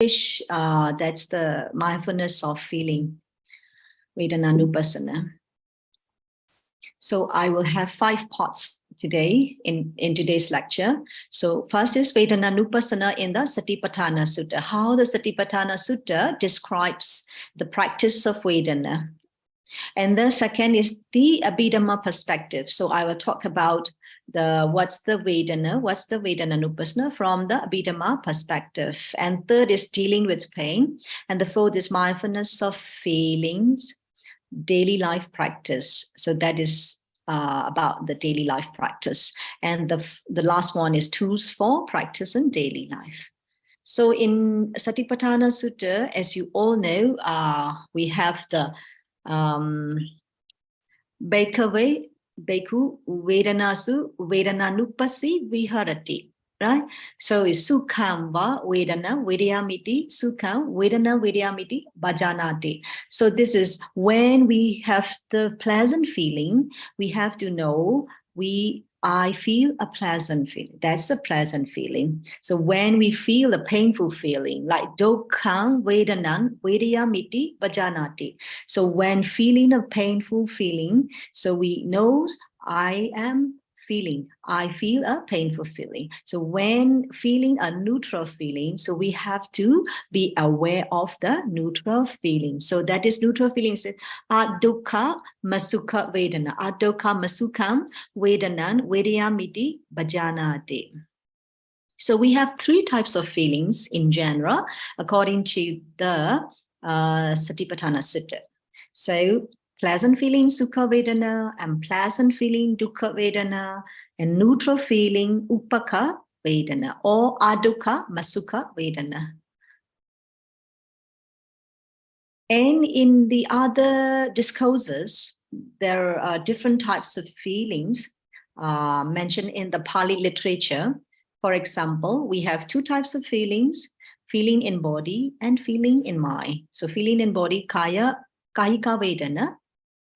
That's the mindfulness of feeling, Vedananupassana. So I will have 5 parts today in today's lecture. So first is Vedananupassana in the Satipatthana Sutta, how the Satipatthana Sutta describes the practice of Vedana. And the second is the Abhidhamma perspective. So I will talk about what's the Vedananupassana from the Abhidhamma perspective. And third is dealing with pain. And the fourth is mindfulness of feelings, daily life practice. So that is about the daily life practice. And the last one is tools for practice in daily life. So in Satipatthana Sutta, as you all know, we have the Bhikkhave Bhikkhu Vedanasu Vedananupassi Viharati, right? So it's Sukham va Vedana Vidyamiti Sukham Vedana Vidyamiti Bhajanati. So this is when we have the pleasant feeling, we have to know I feel a pleasant feeling. That's a pleasant feeling. So when we feel a painful feeling, like Dukkhaṃ Vedanam Vidyamiti Bhajanati. So when feeling a painful feeling, so we know I feel a painful feeling. So when feeling a neutral feeling, so we have to be aware of the neutral feeling. So that is neutral feelings. Dukkha Masukha Vedana. Dukkha Masukham Vedanan Vidyamiti Bhajanati. So we have 3 types of feelings in general, according to the Satipatthana Sutta. So pleasant feeling, Sukha Vedana, unpleasant feeling, Dukkha Vedana, and neutral feeling, Upakha Vedana, or Adukha Masukha Vedana. And in the other discourses, there are different types of feelings mentioned in the Pali literature. For example, we have 2 types of feelings, feeling in body and feeling in mind. So feeling in body, Kahika Vedana,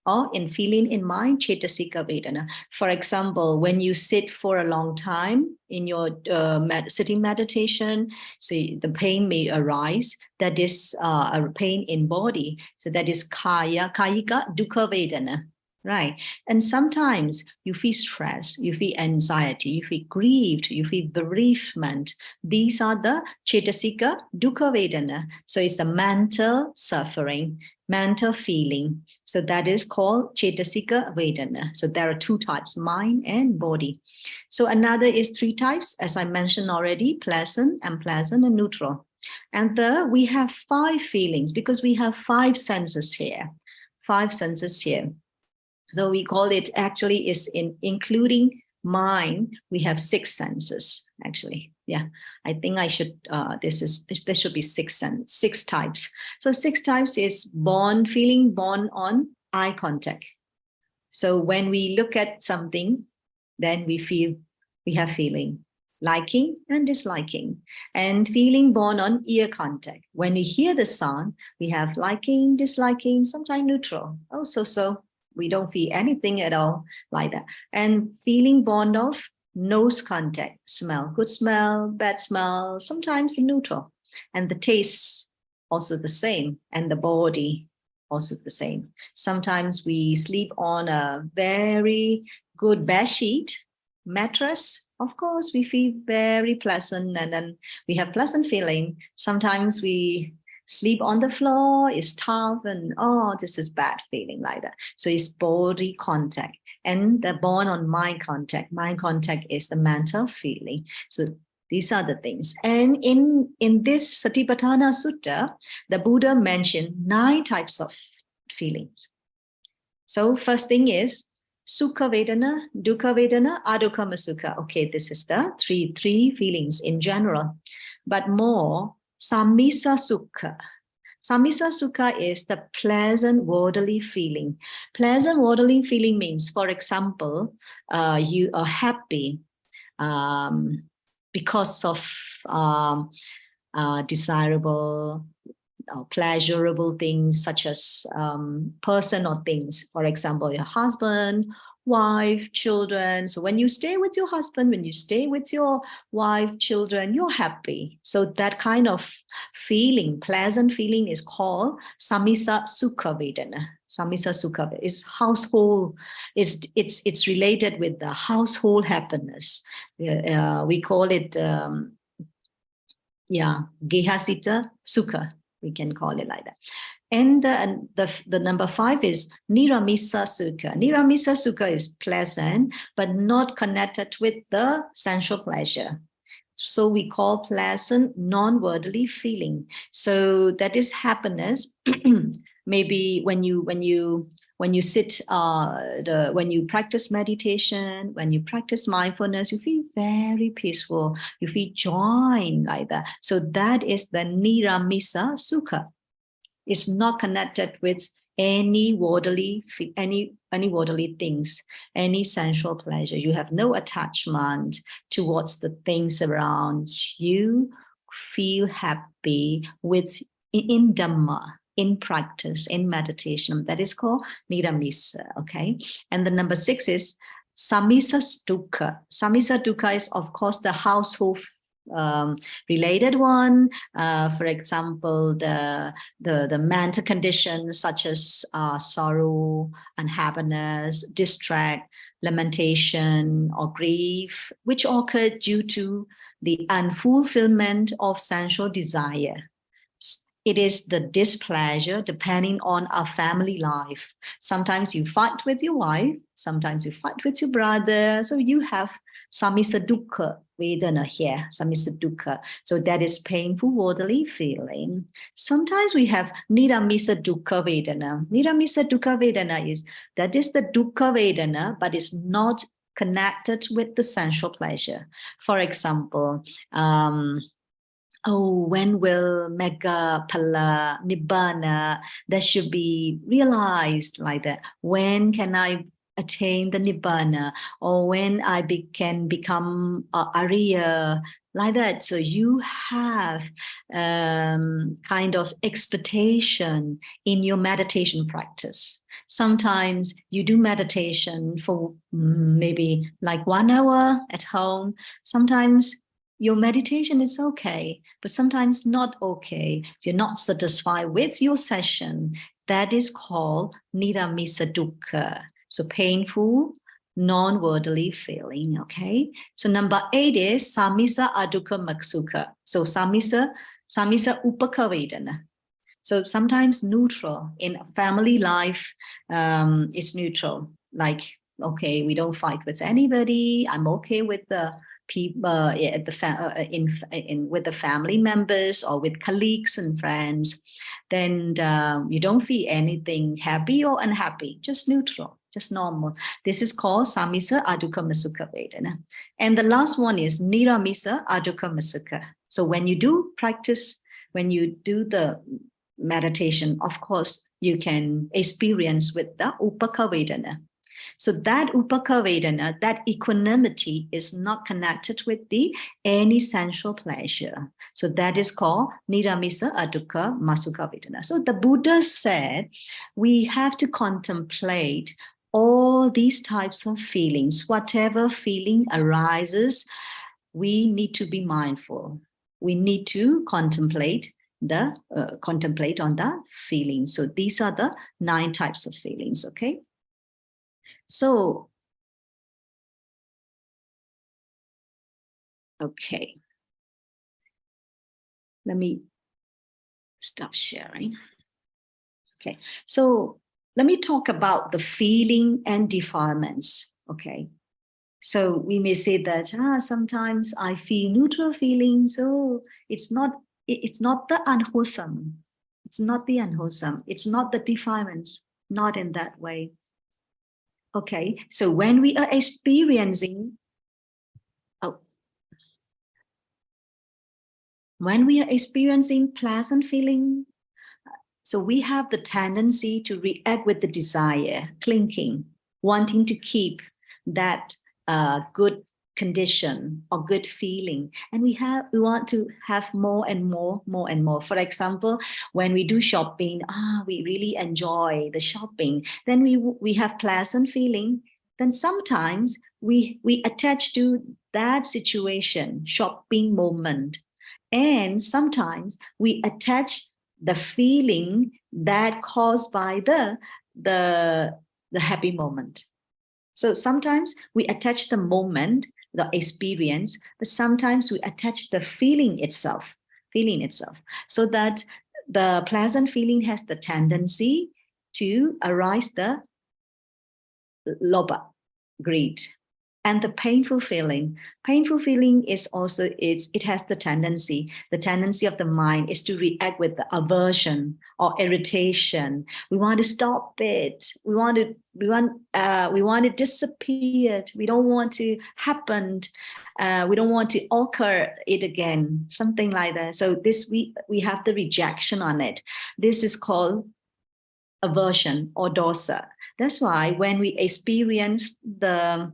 or in feeling in mind, Cetasika Vedana. For example, when you sit for a long time in your sitting meditation, so the pain may arise. That is a pain in body. So that is Kahika Dukkha Vedana, right? And sometimes you feel stress, you feel anxiety, you feel grieved, you feel bereavement. These are the Cetasika Dukkha Vedana. So it's a mental suffering, mental feeling. So that is called Cetasika Vedana. So there are 2 types, mind and body. So another is 3 types, as I mentioned already, pleasant, unpleasant, and neutral. And we have 5 feelings because we have 5 senses here. 5 senses here. So we call it, actually is including mind, we have 6 senses actually. Yeah, I think I should, there should be 6 types. So 6 types is feeling born on eye contact. So when we look at something, then we have feeling, liking and disliking, and feeling born on ear contact. When we hear the sound, we have liking, disliking, sometimes neutral. Also, so we don't feel anything at all like that. And feeling born of nose contact, smell, good smell, bad smell, sometimes neutral. And the taste also the same, and the body also the same. Sometimes we sleep on a very good bed sheet, mattress. Of course, we feel very pleasant, and then we have pleasant feeling. Sometimes we sleep on the floor, it's tough, and oh, this is bad feeling like that. So it's body contact. And the born on mind contact. Mind contact is the mental feeling. So these are the things. And in this Satipatthana Sutta, the Buddha mentioned 9 types of feelings. So first thing is Sukha Vedana, Dukkha Vedana, Adukha Masukha. Okay, this is the three feelings in general. But more, Sammisa Sukha. Sammisa Sukha is the pleasant worldly feeling. Pleasant worldly feeling means, for example, you are happy because of desirable, pleasurable things such as person or things. For example, your husband wife, children. So when you stay with your husband, when you stay with your wife, children, you're happy. So that kind of feeling, pleasant feeling, is called samisa sukha vedana. Samisa sukha vedana is household. It's related with the household happiness. We call it gehasita sukha. We can call it like that. And the number 5 is niramisa sukha. Niramisa sukha is pleasant, but not connected with the sensual pleasure. So we call pleasant non-worldly feeling. So that is happiness. Maybe when you sit, when you practice meditation, when you practice mindfulness, you feel very peaceful. You feel joy like that. So that is the niramisa sukha. It's not connected with any worldly things, any sensual pleasure. You have no attachment towards the things around you. Feel happy with in Dhamma, in practice, in meditation. That is called niramisa. Okay, and the number 6 is samisa dukkha. Samisa dukkha is, of course, the household related one. For example, the mental conditions such as sorrow, unhappiness, distress, lamentation, or grief, which occur due to the unfulfillment of sensual desire. It is the displeasure depending on our family life. Sometimes you fight with your wife, sometimes you fight with your brother. So you have samisa dukkha vedana here, samisa dukkha. So that is painful worldly feeling. Sometimes we have niramisa dukkha vedana. Niramisa dukkha vedana is the dukkha vedana, but it's not connected with the sensual pleasure. For example, when will Mega Pala Nibbana that should be realized like that? When can I attain the Nibbana? Or when I can become Ayya, like that? So you have kind of expectation in your meditation practice. Sometimes you do meditation for maybe like 1 hour at home. Sometimes your meditation is okay, but sometimes not okay. You're not satisfied with your session. That is called niramisa dukkha. So painful, non-worldly feeling, okay? So number 8 is samisa adukha maksukha. So samisa upakha vedana. So sometimes neutral. In family life, it's neutral. Like, okay, we don't fight with anybody. I'm okay with the people at the with the family members or with colleagues and friends. Then you don't feel anything happy or unhappy, just neutral, just normal. This is called samisa adukha masukha vedana. And the last one is niramisa adukha masukha. So when you do practice, when you do the meditation, of course, you can experience with the upakha vedana. So that upakha vedana, that equanimity, is not connected with any sensual pleasure. So that is called niramisa adukha masukha vedana. So the Buddha said we have to contemplate all these types of feelings. Whatever feeling arises, we need to be mindful. We need to contemplate on the feelings. So these are the 9 types of feelings. Okay. So, okay. Let me stop sharing. Okay. So let me talk about the feeling and defilements. Okay. So we may say that sometimes I feel neutral feelings. So it's not the unwholesome. It's not the unwholesome. It's not the defilements. Not in that way. Okay. So when we are experiencing, pleasant feeling, so we have the tendency to react with the desire, clinging, wanting to keep that good condition or good feeling, and we want to have more and more. For example, when we do shopping, we really enjoy the shopping, then we have pleasant feeling, then sometimes we attach to that situation, shopping moment, and sometimes we attach the feeling that caused by the happy moment. So sometimes we attach the moment, the experience, but sometimes we attach the feeling itself, so that the pleasant feeling has the tendency to arise the lobha, greed. And the painful feeling is also, it has the tendency of the mind is to react with the aversion or irritation. We want to stop it. We want it disappeared. We don't want to happen. We don't want to occur it again, something like that. So this, we have the rejection on it. This is called aversion or dosa. That's why when we experience the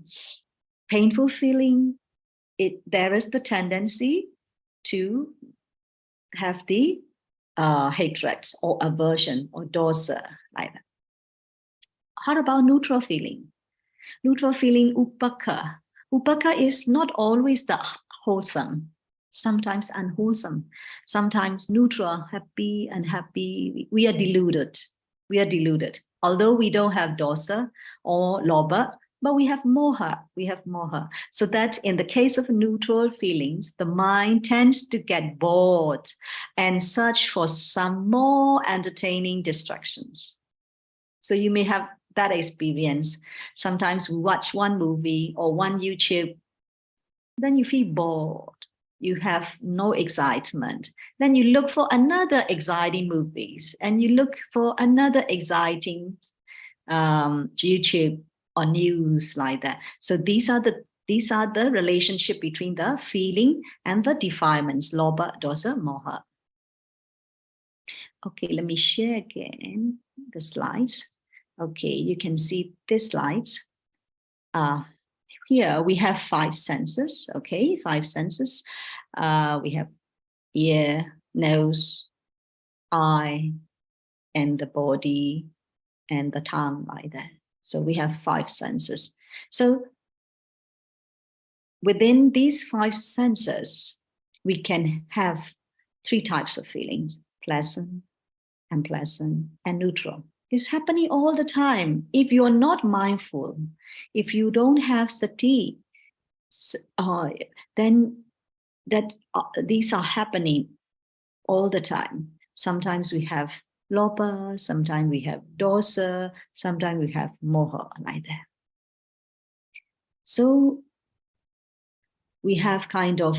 painful feeling, there is the tendency to have the hatred or aversion or dosa, like that. How about neutral feeling? Neutral feeling, upaka. Upaka is not always the wholesome, sometimes unwholesome, sometimes neutral, happy, unhappy. We are deluded. Although we don't have dosa or lobha, but we have moha. So that in the case of neutral feelings, the mind tends to get bored and search for some more entertaining distractions. So you may have that experience. Sometimes we watch one movie or one YouTube, then you feel bored. You have no excitement. Then you look for another exciting movies, and you look for another exciting YouTube or news, like that. So these are the relationship between the feeling and the defilements, lobha, dosa, moha. Okay, let me share again the slides. Okay, you can see the slides. Here we have 5 senses. Okay, 5 senses. We have ear, nose, eye, and the body, and the tongue, like that. So we have 5 senses. So within these 5 senses, we can have 3 types of feelings: pleasant, unpleasant, and neutral. It's happening all the time. If you're not mindful, if you don't have sati, then these are happening all the time. Sometimes we have lobha, sometimes we have dosa, sometimes we have moha, like that. So we have kind of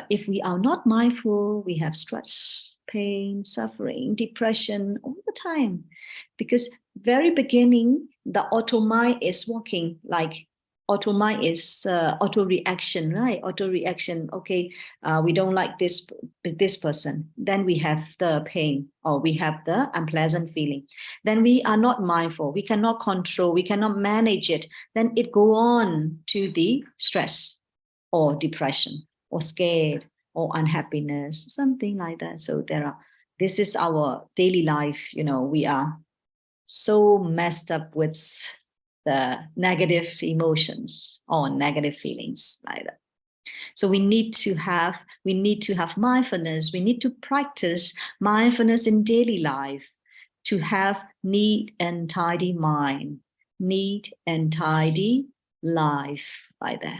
if we are not mindful, we have stress, pain, suffering, depression all the time. Because very beginning, the auto mind is working, like auto mind is auto reaction, right? Auto reaction. Okay, we don't like this person. Then we have the pain, or we have the unpleasant feeling. Then we are not mindful. We cannot control. We cannot manage it. Then it go on to the stress, or depression, or scared, or unhappiness, something like that. So this is our daily life. We are so messed up with the negative emotions or negative feelings, like that. So we need to have mindfulness. We need to practice mindfulness in daily life to have neat and tidy mind, neat and tidy life, like that.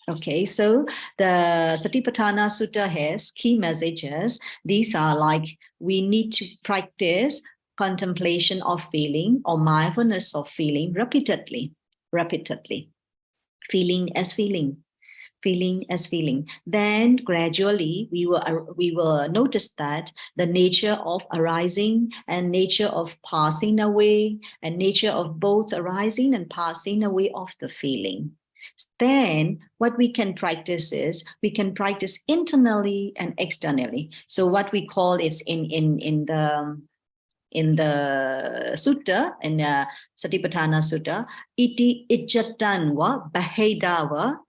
Okay, so the Satipatthana Sutta has key messages. These are like, we need to practice contemplation of feeling or mindfulness of feeling repeatedly. Feeling as feeling. Then gradually we will notice that the nature of arising and nature of passing away, and nature of both arising and passing away of the feeling. Then what we can practice is, we can practice internally and externally. So what we call is in the sutta, in Satipatthana Sutta, iti ijjatanva bahedava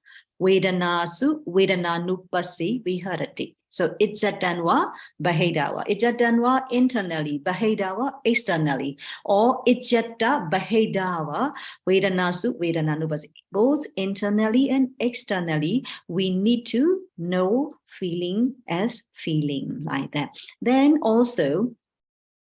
vedanasu vedananupassana viharati. So Ijjatanwa, Bahedava. Ijjatanwa internally, Bahedava externally. Or Ijjata Bahedava, Vedanasu, Vedananupassana. Both internally and externally, we need to know feeling as feeling, like that. Then also,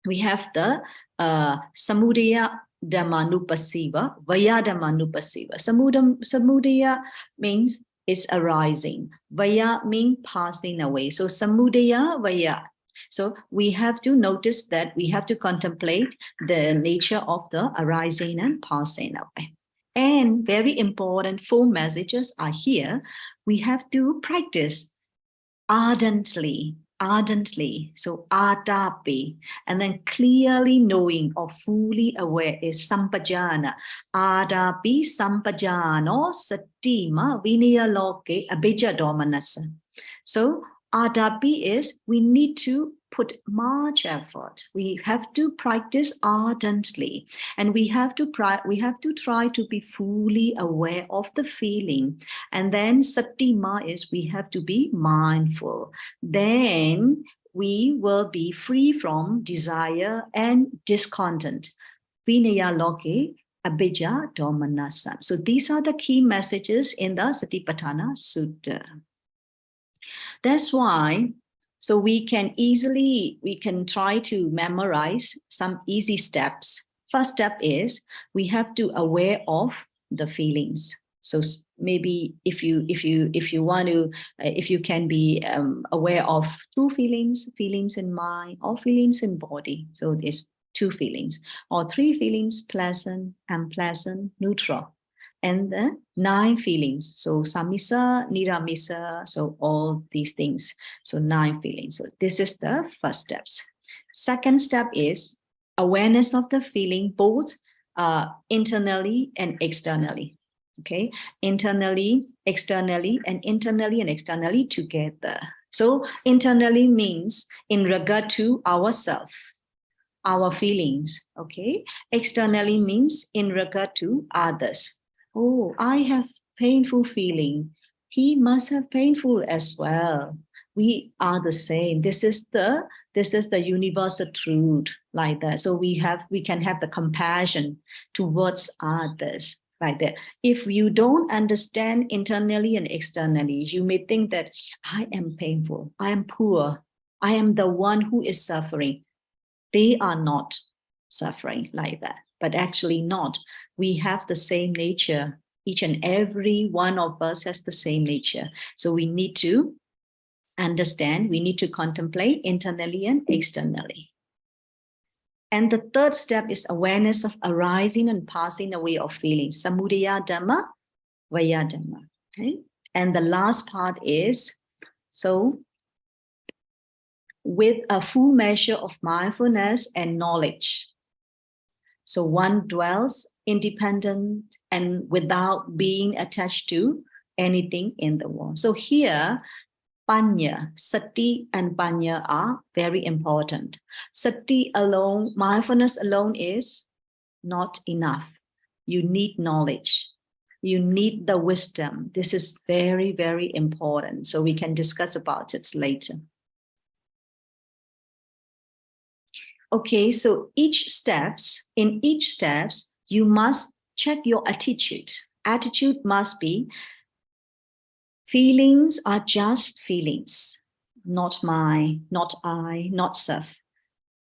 we have the Samudaya Dhammanupassiva, Vaya Dhammanupassiva. Samudaya means is arising. Vaya means passing away. So Samudaya, Vaya. So we have to notice that we have to contemplate the nature of the arising and passing away. And very important 4 messages are here. We have to practice ardently. So adapi, and then clearly knowing or fully aware is sampajana. Adapi sampajano satima vinaya loke abhijja domanassa. So adapi is we need to put much effort. We have to practice ardently, and we have to try to be fully aware of the feeling. And then satima is we have to be mindful. Then we will be free from desire and discontent. Vinaya loke abhijja domanassa. So these are the key messages in the Satipatthana Sutta. That's why, so we can try to memorize some easy steps. First step is we have to aware of the feelings. So maybe if you want to, if you can be aware of 2 feelings in mind or feelings in body. So it's 2 feelings or 3 feelings, pleasant, unpleasant, neutral. And the 9 feelings. So samisa, niramisa, so all these things. So 9 feelings. So this is the first steps. Second step is awareness of the feeling, both internally and externally. Okay, internally, externally, and internally and externally together. So internally means in regard to ourselves, our feelings. Okay, externally means in regard to others. Oh, I have painful feeling. He must have painful as well. We are the same. This is the universal truth, like that. So we can have the compassion towards others, like that. If you don't understand internally and externally, you may think that I am painful, I am poor, I am the one who is suffering. They are not suffering like that, but actually not. We have the same nature. Each and every one of us has the same nature. So we need to understand, we need to contemplate internally and externally. And the third step is awareness of arising and passing away of feelings. Samudaya Dhamma, Vaya Dhamma. Okay? And the last part is, so with a full measure of mindfulness and knowledge. So one dwells independent and without being attached to anything in the world. So here, Panya, Sati and Panya are very important. Sati alone, mindfulness alone is not enough. You need knowledge. You need the wisdom. This is very, very important. So we can discuss about it later. Okay, so in each steps, you must check your attitude. Attitude must be, feelings are just feelings, not mine, not I, not self.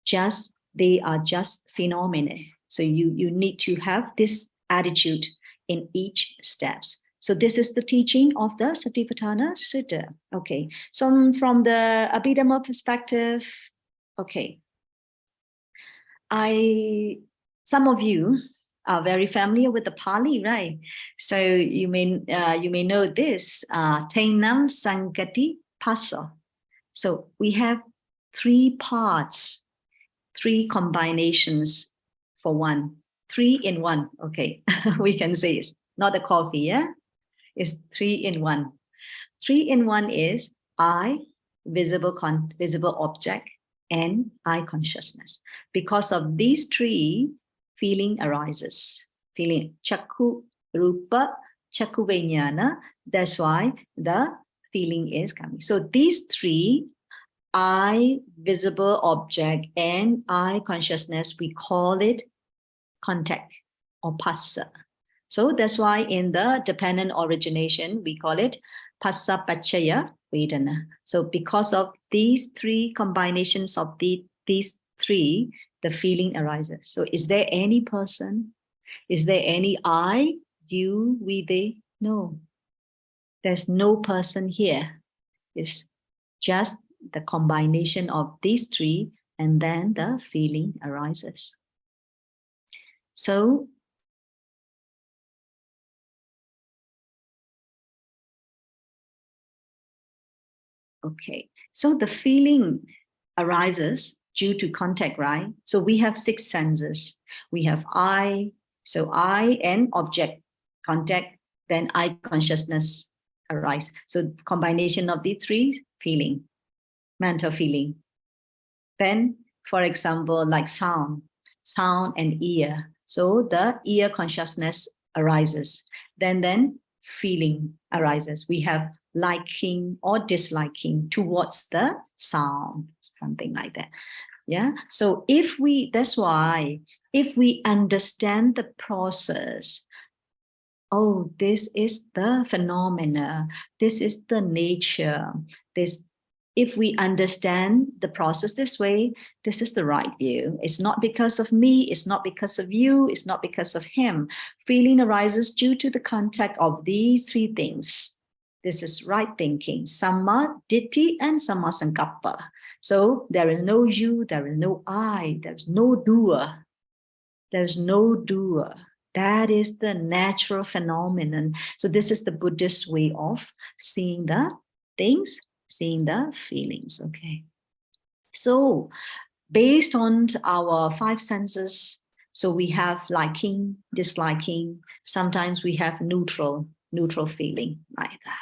Just, they are just phenomena. So you need to have this attitude in each steps. So this is the teaching of the Satipatthana Sutta. Okay, so from the Abhidhamma perspective, okay, some of you are very familiar with the Pali, right? So you may know this, Tainam Sangati Pasa. So we have 3 parts, 3 combinations for one, 3 in 1. Okay, we can say it's not a coffee, yeah? It's 3 in 1. 3 in 1 is I, visible object, and I consciousness. Because of these 3, feeling arises. Feeling, chakku, rupa, chakku vijnana. That's why the feeling is coming. So these three, I, visible object, and I consciousness, we call it contact or phassa. So that's why in the dependent origination, we call it phassa paccaya vedana. So because of these three combinations of these three, the feeling arises. So is there any person? Is there any I, you, we, they? No. There's no person here. It's just the combination of these three, and then the feeling arises. So okay, so the feeling arises due to contact, right? So we have 6 senses. We have I, so I and object contact, then I consciousness arise. So combination of the three feeling, mental feeling. Then, for example, like sound and ear. So the ear consciousness arises. Then feeling arises. We have liking or disliking towards the sound, something like that. Yeah. So that's why if we understand the process, oh, this is the phenomena, this is the nature, if we understand the process this way, this is the right view. It's not because of me, it's not because of you, it's not because of him. Feeling arises due to the contact of these three things. This is right thinking, samma ditti and samma sankappa. So there is no you, there is no I, there's no doer. There's no doer. That is the natural phenomenon. So this is the Buddhist way of seeing the things, seeing the feelings. Okay. So based on our 5 senses, so we have liking, disliking. Sometimes we have neutral feeling like that.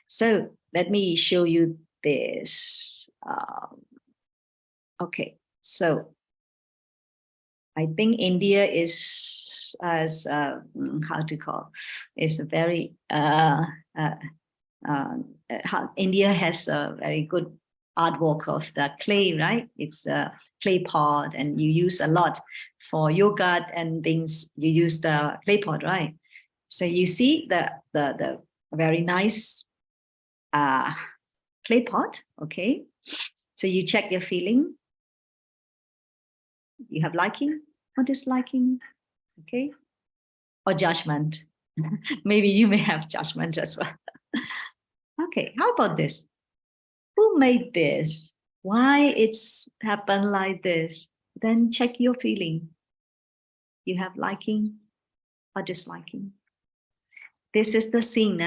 So let me show you this. Okay. So I think India is as how to call, is a very India has a very good artwork of the clay, right? It's a clay pot, and you use a lot for yoga and things. You use the clay pot, right? So you see the very nice clay pot. Okay, so you check your feeling. You have liking or disliking, okay, or judgment. Maybe you may have judgment as well. Okay, how about this? Who made this? Why it's happened like this? Then check your feeling. You have liking or disliking. This is the scene.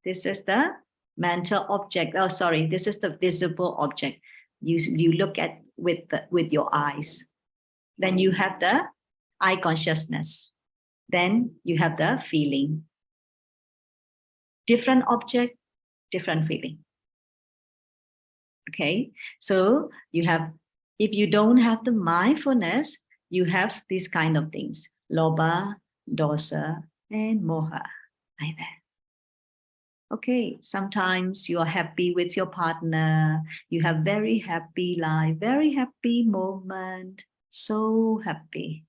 This is the mental object. Oh, sorry. This is the visible object. You look at with your eyes. Then you have the eye consciousness. Then you have the feeling. Different object, different feeling. Okay, so you have, if you don't have the mindfulness, you have these kind of things, lobha, dosa, and moha, like that. Okay, sometimes you are happy with your partner, you have very happy life, very happy moment, so happy.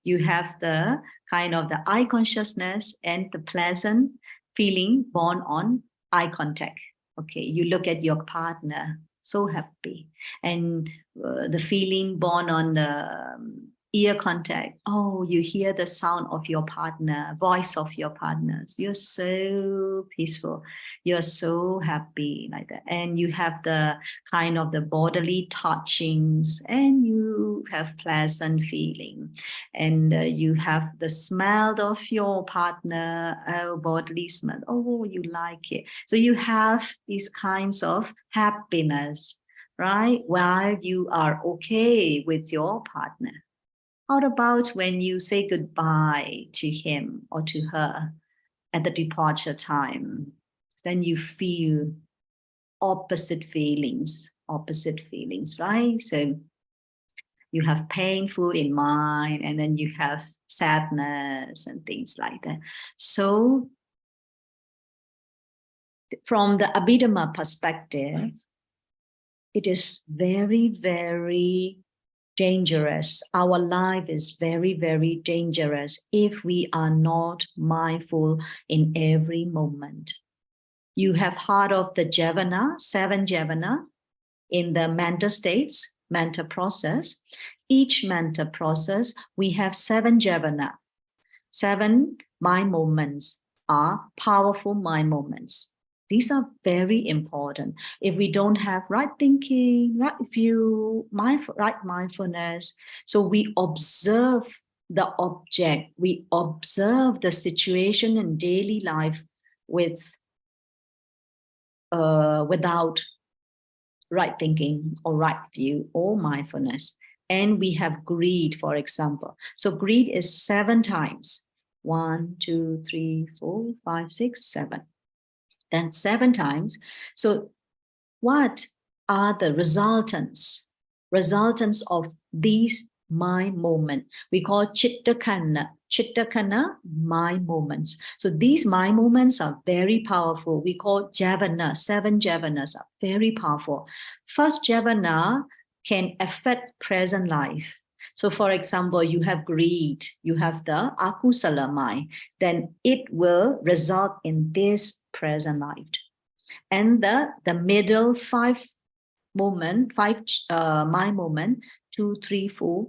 You have the kind of the eye consciousness and the pleasant feeling born on eye contact. Okay, you look at your partner, so happy. And the feeling born on the ear contact. Oh, you hear the sound of your partner, voice of your partners. You're so peaceful. You're so happy like that. And you have the kind of the bodily touchings, and you have pleasant feeling. And you have the smell of your partner, bodily smell. Oh, you like it. So you have these kinds of happiness, right? While you are okay with your partner. How about when you say goodbye to him or to her at the departure time? Then you feel opposite feelings, right? So you have painful in mind, and then you have sadness and things like that. So from the Abhidhamma perspective, it is very, very dangerous. Our life is very, very dangerous if we are not mindful in every moment. You have heard of the Javana, 7 Javana in the mental states, mental process. Each mental process, we have 7 Javana. 7 mind moments are powerful mind moments. These are very important. If we don't have right thinking, right view, right mindfulness, so we observe the object, we observe the situation in daily life without right thinking or right view or mindfulness. And we have greed, for example. So greed is 7 times. 1, 2, 3, 4, 5, 6, 7. Then 7 times. So what are the resultants of these mind moment? We call Chitta-khanna mind moments. So these mind moments are very powerful. We call Javana, 7 Javanas are very powerful. First Javana can affect present life. So for example, you have greed, you have the akusala mind, then it will result in this present life. And the middle 5 mind moment, 2, 3, 4,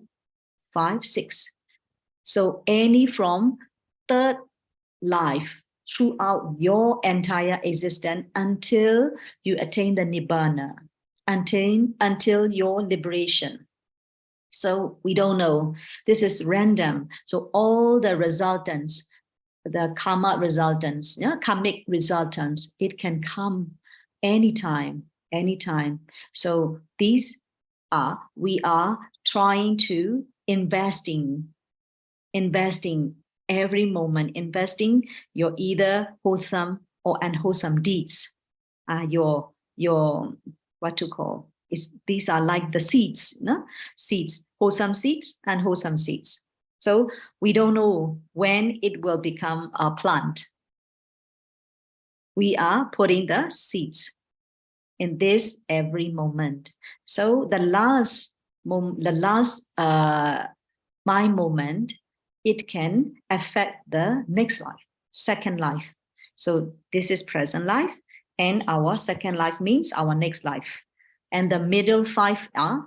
5, 6. So any from third life throughout your entire existence until you attain the nibbana, until your liberation. So we don't know. This is random. So all the resultants, the karma resultants, karmic resultants, it can come anytime. So these are, we are trying to investing every moment, investing your either wholesome or unwholesome deeds. Your what to call is, these are like the seeds, seeds, wholesome seeds and unwholesome seeds. So we don't know when it will become a plant. We are putting the seeds in this every moment. So the last mind moment, it can affect the next life, second life. So this is present life, and our second life means our next life. And the middle 5 are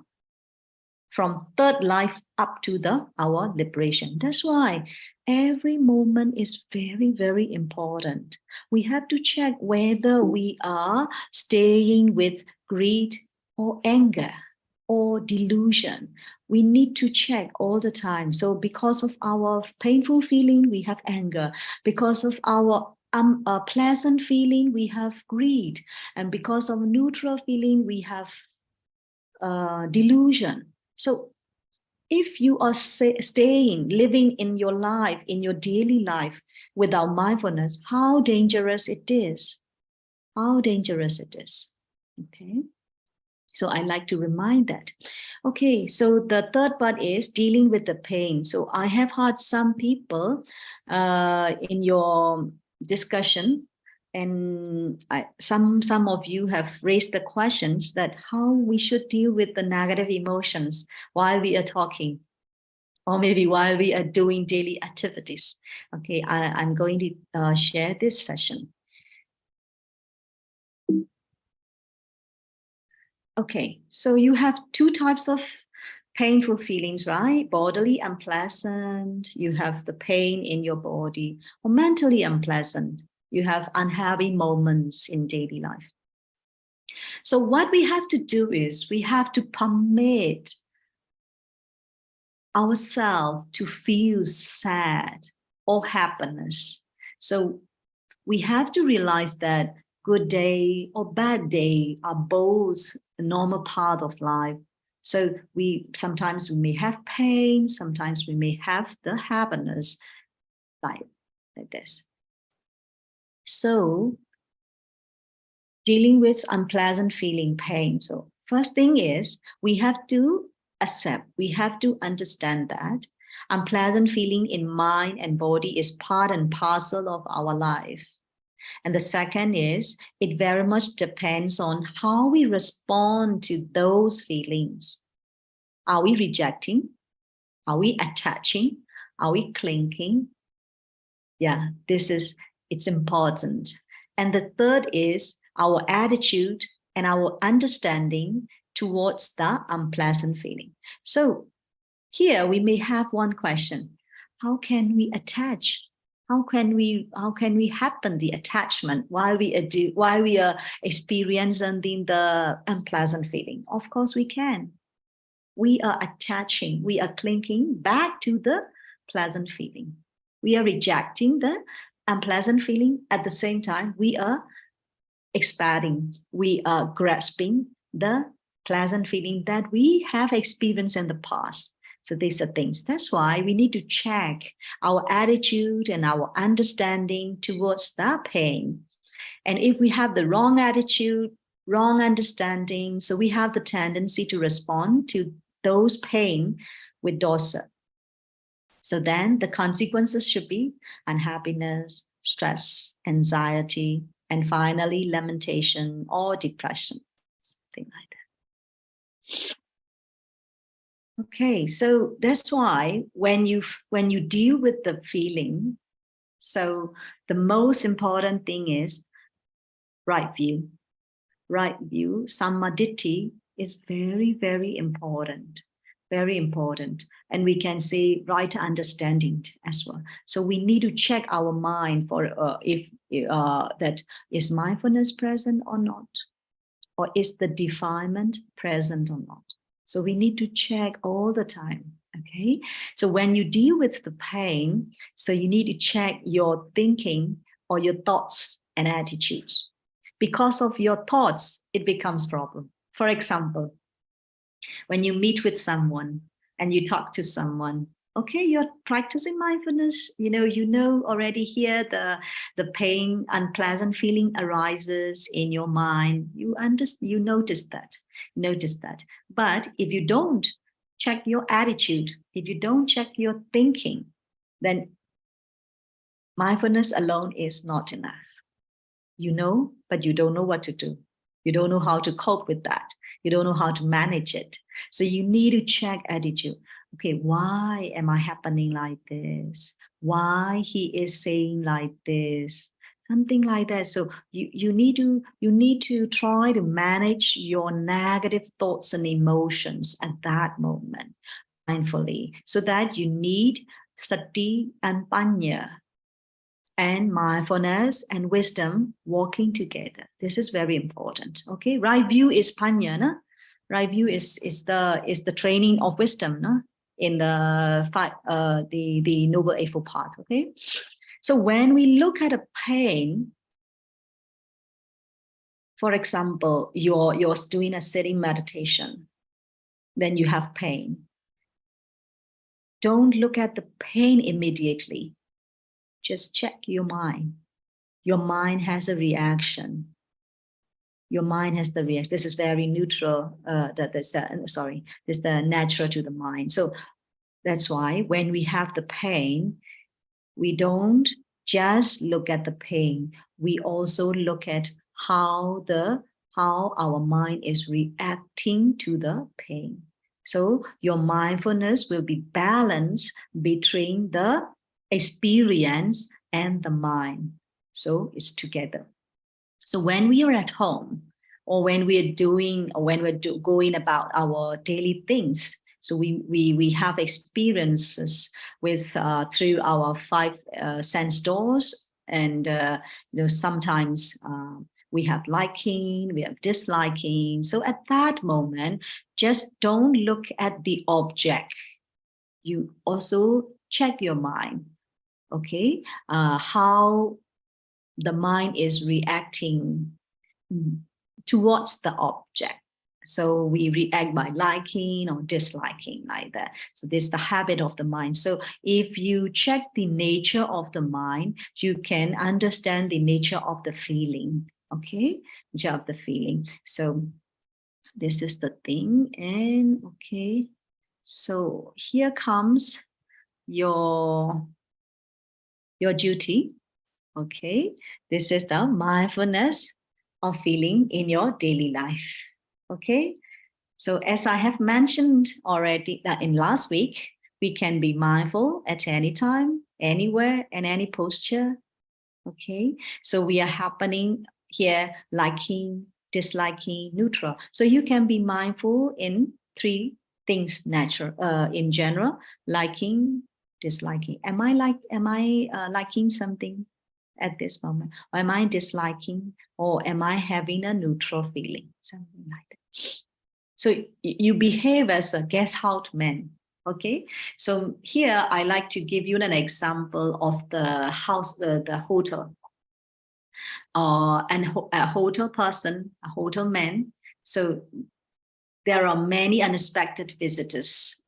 from third life up to our liberation. That's why every moment is very, very important. We have to check whether we are staying with greed or anger or delusion. We need to check all the time. So because of our painful feeling, we have anger. Because of our pleasant feeling, we have greed. And because of neutral feeling, we have delusion. So if you are living in your life, in your daily life without mindfulness, how dangerous it is. How dangerous it is. Okay. So I like to remind that. Okay, so the third part is dealing with the pain. So I have heard some people in your discussion, and some of you have raised the questions that how we should deal with the negative emotions while we are talking, or maybe while we are doing daily activities. Okay, I'm going to share this session. Okay, so you have 2 types of painful feelings, right? Bodily unpleasant, you have the pain in your body, or mentally unpleasant, you have unhappy moments in daily life. So what we have to do is we have to permit ourselves to feel sad or happiness. So we have to realize that good day or bad day are both a normal part of life. So sometimes we may have pain, sometimes we may have the happiness, like this. So dealing with unpleasant feeling, pain. So first thing is we have to accept, we have to understand that unpleasant feeling in mind and body is part and parcel of our life. And the second is, it very much depends on how we respond to those feelings. Are we rejecting? Are we attaching? Are we clinging? Yeah, it's important. And the third is our attitude and our understanding towards the unpleasant feeling. So here we may have one question: how can we attach? How can we happen the attachment while we are experiencing the unpleasant feeling? Of course we can. We are attaching, we are clinging back to the pleasant feeling. We are rejecting the unpleasant feeling. At the same time, we are expanding, we are grasping the pleasant feeling that we have experienced in the past. So these are things. That's why we need to check our attitude and our understanding towards that pain. And if we have the wrong attitude, wrong understanding, so we have the tendency to respond to those pain with dosa. So then the consequences should be unhappiness, stress, anxiety, and finally lamentation or depression, something like that. Okay, so that's why when you deal with the feeling, so the most important thing is right view. Right view, sammaditthi, is very, very important. Very important. And we can say right understanding as well. So we need to check our mind for if that is mindfulness present or not, or is the defilement present or not. So we need to check all the time. Okay. So when you deal with the pain, so you need to check your thinking or your thoughts and attitudes. Because of your thoughts, it becomes a problem. For example, when you meet with someone and you talk to someone, okay, you're practicing mindfulness, you know already here the pain, unpleasant feeling arises in your mind. You notice that. But if you don't check your attitude, if you don't check your thinking, then mindfulness alone is not enough. You know, but you don't know what to do. You don't know how to cope with that. You don't know how to manage it. So you need to check attitude. Okay, why am I happening like this? Why he is saying like this? Something like that. So you need to try to manage your negative thoughts and emotions at that moment mindfully. So that you need sati and panya, and mindfulness and wisdom working together. This is very important. Okay, right view is panya, no? Right view is the training of wisdom, no? In the Noble Eightfold Path. Okay, so when we look at a pain, for example, you're doing a sitting meditation, then you have pain. Don't look at the pain immediately. Just check your mind. Your mind has a reaction. Your mind has the reaction. This is very neutral. This is the natural to the mind. So that's why when we have the pain, we don't just look at the pain. We also look at how our mind is reacting to the pain. So your mindfulness will be balanced between the experience and the mind. So it's together. So when we are at home, or when we're going about our daily things, so we have experiences with through our five sense doors, and sometimes we have liking, we have disliking. So at that moment, just don't look at the object. You also check your mind. Okay, how the mind is reacting towards the object. So we react by liking or disliking, like that. So this is the habit of the mind. So if you check the nature of the mind, you can understand the nature of the feeling. Okay, nature of the feeling. So this is the thing. And okay, so here comes your duty. Okay, this is the mindfulness of feeling in your daily life. Okay, so as I have mentioned already in last week, we can be mindful at any time, anywhere, and any posture. Okay, so we are happening here liking, disliking, neutral. So you can be mindful in three things in general: liking, disliking. Am I liking something at this moment? Or am I disliking? Or am I having a neutral feeling? Something like that. So you behave as a guest house man. Okay, so here I like to give you an example of the hotel, and a hotel person, a hotel man. So there are many unexpected visitors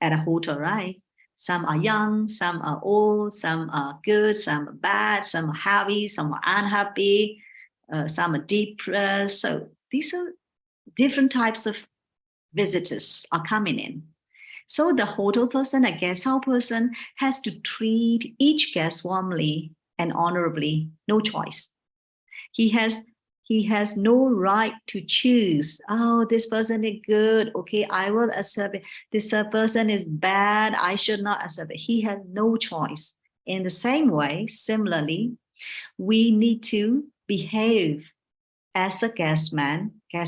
at a hotel, right? Some are young, some are old, some are good, some are bad, some are happy, some are unhappy, some are depressed. So these are different types of visitors are coming in. So the hotel person, a guest house person, has to treat each guest warmly and honorably, no choice. He has no right to choose. Oh, this person is good. Okay, I will accept it. This person is bad. I should not accept it. He has no choice. In the same way, similarly, we need to behave as a guest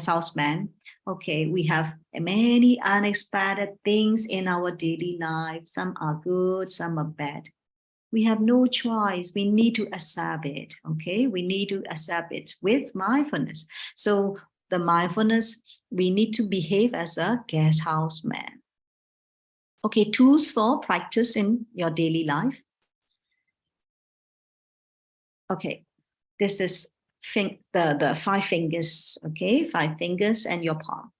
house man. Okay, we have many unexpected things in our daily life. Some are good, some are bad. We have no choice. We need to accept it. Okay, we need to accept it with mindfulness. So the mindfulness, we need to behave as a guest house man. Okay, tools for practice in your daily life. Okay, this is the 5 fingers. Okay, 5 fingers and your palm.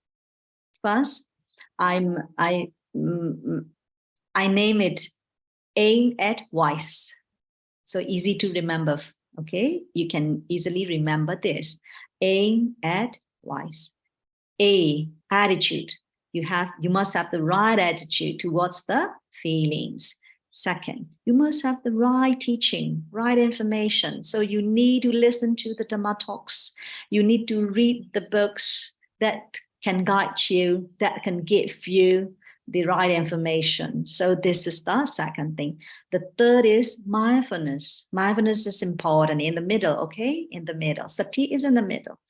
First, I name it aim at wise. So easy to remember. Okay, you can easily remember this. Aim at wise. A, attitude. You must have the right attitude towards the feelings. Second, you must have the right teaching, right information. So you need to listen to the Dhamma talks. You need to read the books that can guide you, that can give you the right information. So this is the second thing. The third is mindfulness. Mindfulness is important in the middle, okay? In the middle. Sati is in the middle.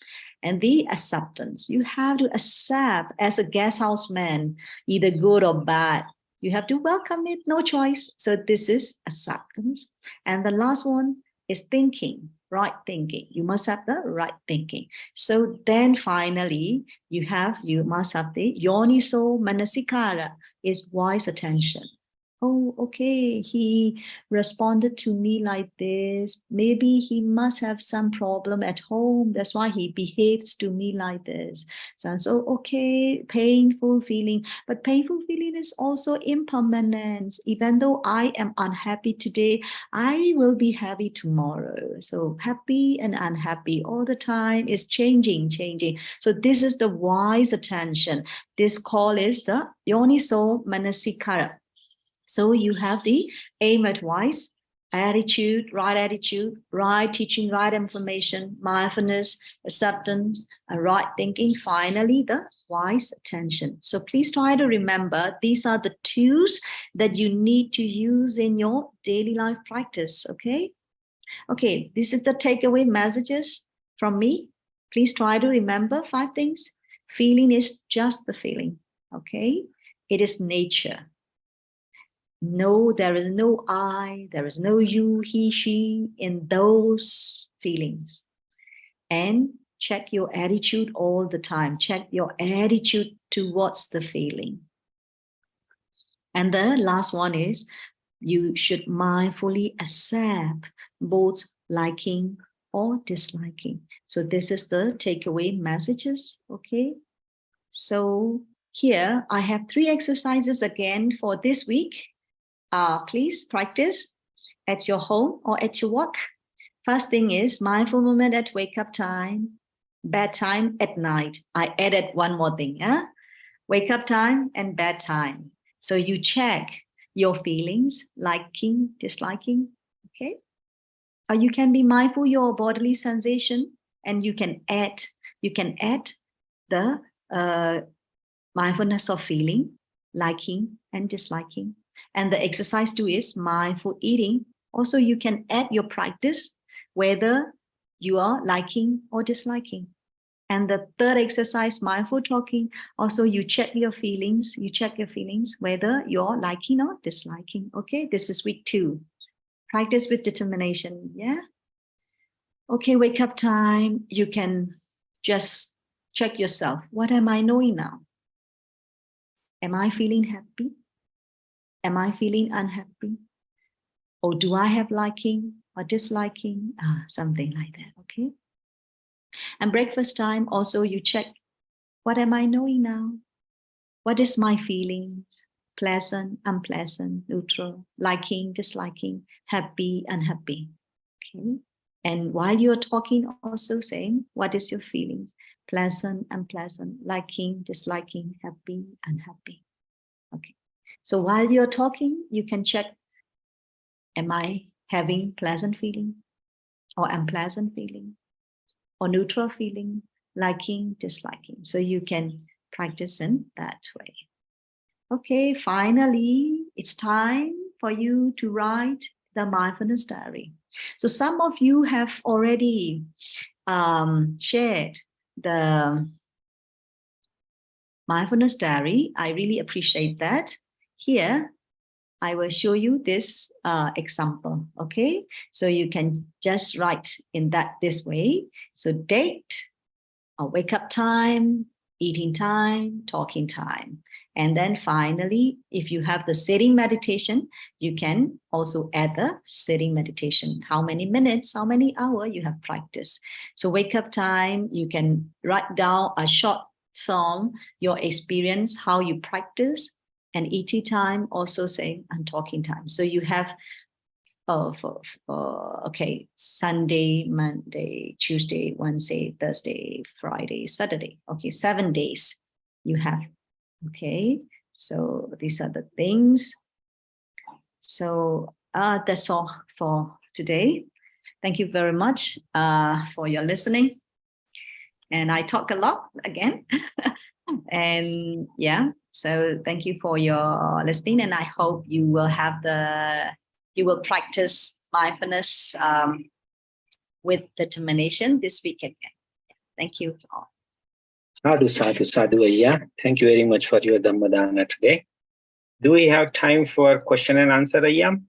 And the acceptance. You have to accept as a guest house man, either good or bad. You have to welcome it, no choice. So this is acceptance. And the last one is thinking, right thinking. You must have the right thinking. So then finally, you must have the yoniso manasikara, is wise attention. Oh, okay, he responded to me like this. Maybe he must have some problem at home. That's why he behaves to me like this. So okay, painful feeling. But painful feeling is also impermanence. Even though I am unhappy today, I will be happy tomorrow. So happy and unhappy all the time is changing. So this is the wise attention. This call is the yoniso manasikara. So you have the aim at wise, attitude, right teaching, right information, mindfulness, acceptance, and right thinking. Finally, the wise attention. So please try to remember these are the tools that you need to use in your daily life practice. Okay. Okay, this is the takeaway messages from me. Please try to remember 5 things. Feeling is just the feeling. Okay. It is nature. No, there is no I, there is no you, he, she in those feelings. And check your attitude all the time. Check your attitude towards the feeling. And the last one is you should mindfully accept both liking or disliking. So this is the takeaway messages. Okay. So here I have 3 exercises again for this week. Please practice at your home or at your work. First thing is mindful moment at wake up time, bedtime at night. I added one more thing, wake up time and bedtime. So you check your feelings, liking, disliking, okay? Or you can be mindful your bodily sensation, and you can add the mindfulness of feeling, liking and disliking. And the exercise 2 is mindful eating. Also, you can add your practice, whether you are liking or disliking. And the third exercise, mindful talking, also you check your feelings, whether you're liking or disliking. Okay, this is week 2. Practice with determination. Yeah. Okay, wake up time. You can just check yourself. What am I knowing now? Am I feeling happy? Am I feeling unhappy? Or do I have liking or disliking? Something like that. Okay. And breakfast time, also you check, what am I knowing now? What is my feelings? Pleasant, unpleasant, neutral, liking, disliking, happy, unhappy. Okay. And while you're talking, also saying, what is your feelings? Pleasant, unpleasant, liking, disliking, happy, unhappy. Okay. So while you're talking, you can check, am I having pleasant feeling or unpleasant feeling or neutral feeling, liking, disliking? So you can practice in that way. Okay, finally, it's time for you to write the mindfulness diary. So some of you have already shared the mindfulness diary. I really appreciate that. Here, I will show you this example, okay? So you can just write in this way. So date, wake up time, eating time, talking time. And then finally, if you have the sitting meditation, you can also add the sitting meditation. How many minutes, how many hours you have practiced. So wake up time, you can write down a short form, your experience, how you practice, and ET time, also saying, and talking time. So you have okay, Sunday, Monday, Tuesday, Wednesday, Thursday, Friday, Saturday. Okay, 7 days you have. Okay, so these are the things. So that's all for today. Thank you very much for your listening. And I talk a lot again. And yeah, so thank you for your listening. And I hope you will practice mindfulness with determination this week again. Thank you to all. Sadhu, sadhu, sadhu, Ayya. Thank you very much for your Dhammadana today. Do we have time for question and answer, Ayya?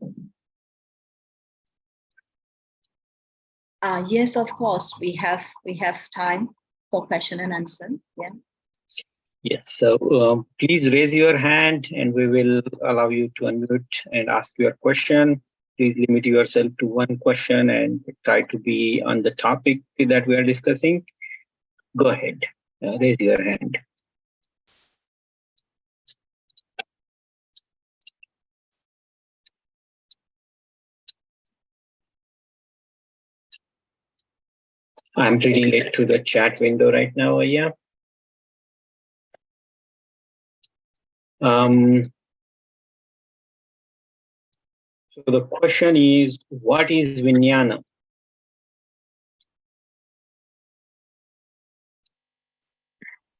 Yes, of course. We have time for question and answer. Yeah. Yes. So please raise your hand and we will allow you to unmute and ask your question. Please limit yourself to one question and try to be on the topic that we are discussing. Go ahead. Raise your hand. I'm reading it through the chat window right now, Ayya. So the question is, what is Vijnana?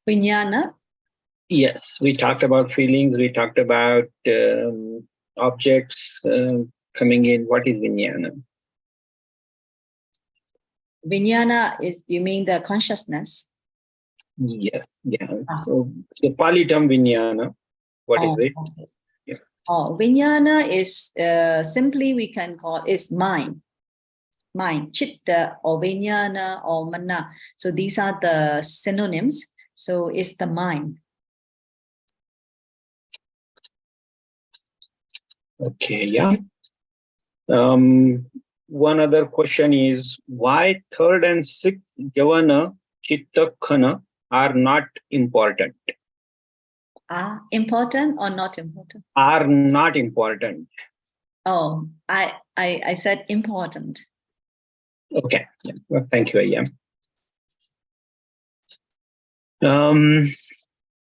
Vijnana? Yes, we talked about feelings, we talked about objects coming in. What is Vijnana? Vijnana is, you mean the consciousness? Yes, yeah. So the Pali term Vijnana, what is it? Okay. Yeah. Vijnana is simply we can call is mind. Mind, chitta or Vijnana or mana. So these are the synonyms. So it's the mind. Okay, yeah. One other question is, why third and sixth Javana, Chitta, Khana are not important? Are important or not important? Are not important. Oh, I said important. Okay, well, thank you, Ayya.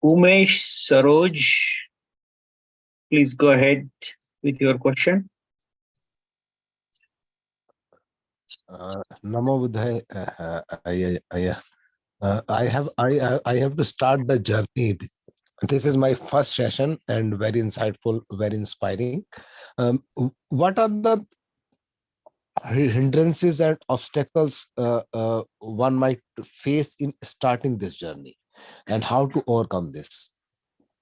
Umesh Saroj, please go ahead with your question. Namo Buddhaya. I have to start the journey. This is my first session and very insightful, very inspiring. What are the hindrances and obstacles one might face in starting this journey, and how to overcome this?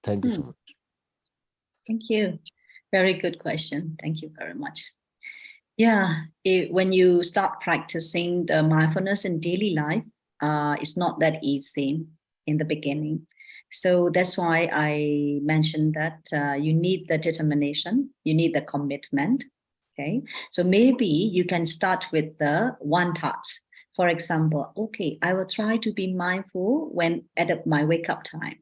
Thank you so much. Thank you. Very good question. Thank you very much. Yeah, when you start practicing the mindfulness in daily life, it's not that easy in the beginning. So that's why I mentioned that you need the determination, you need the commitment. Okay, so maybe you can start with the one task. For example, okay, I will try to be mindful when at my wake up time.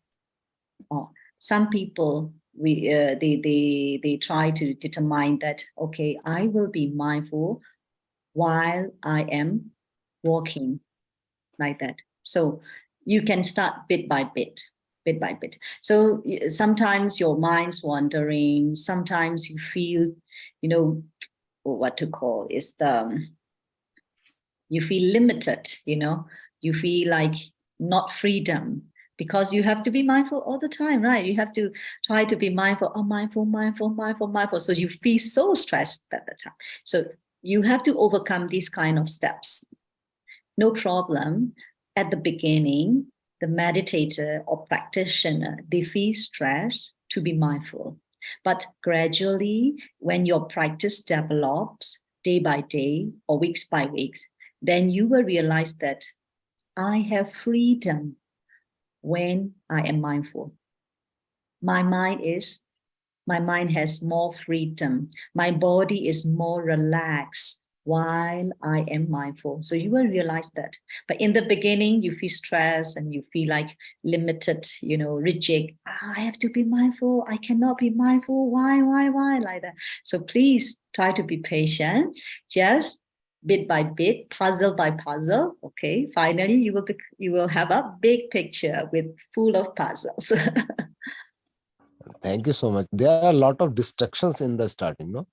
Or some people they try to determine that, okay, I will be mindful while I am walking, like that. So you can start bit by bit. So sometimes your mind's wandering, sometimes you feel, what to call is you feel limited, you feel like not freedom, because you have to be mindful all the time, right? You have to try to be mindful, mindful. So you feel so stressed at the time. So you have to overcome these kind of steps. No problem. At the beginning, the meditator or practitioner, they feel stress to be mindful. But gradually, when your practice develops day by day or weeks by weeks, then you will realize that I have freedom when I am mindful. My mind has more freedom. My body is more relaxed while I am mindful. So you will realize that. But in the beginning, you feel stressed and you feel like limited, rigid. I have to be mindful. I cannot be mindful. Why, like that. So please try to be patient. Just bit by bit, puzzle by puzzle. Okay. Finally, you will have a big picture with full of puzzles. Thank you so much. There are a lot of distractions in the starting, no?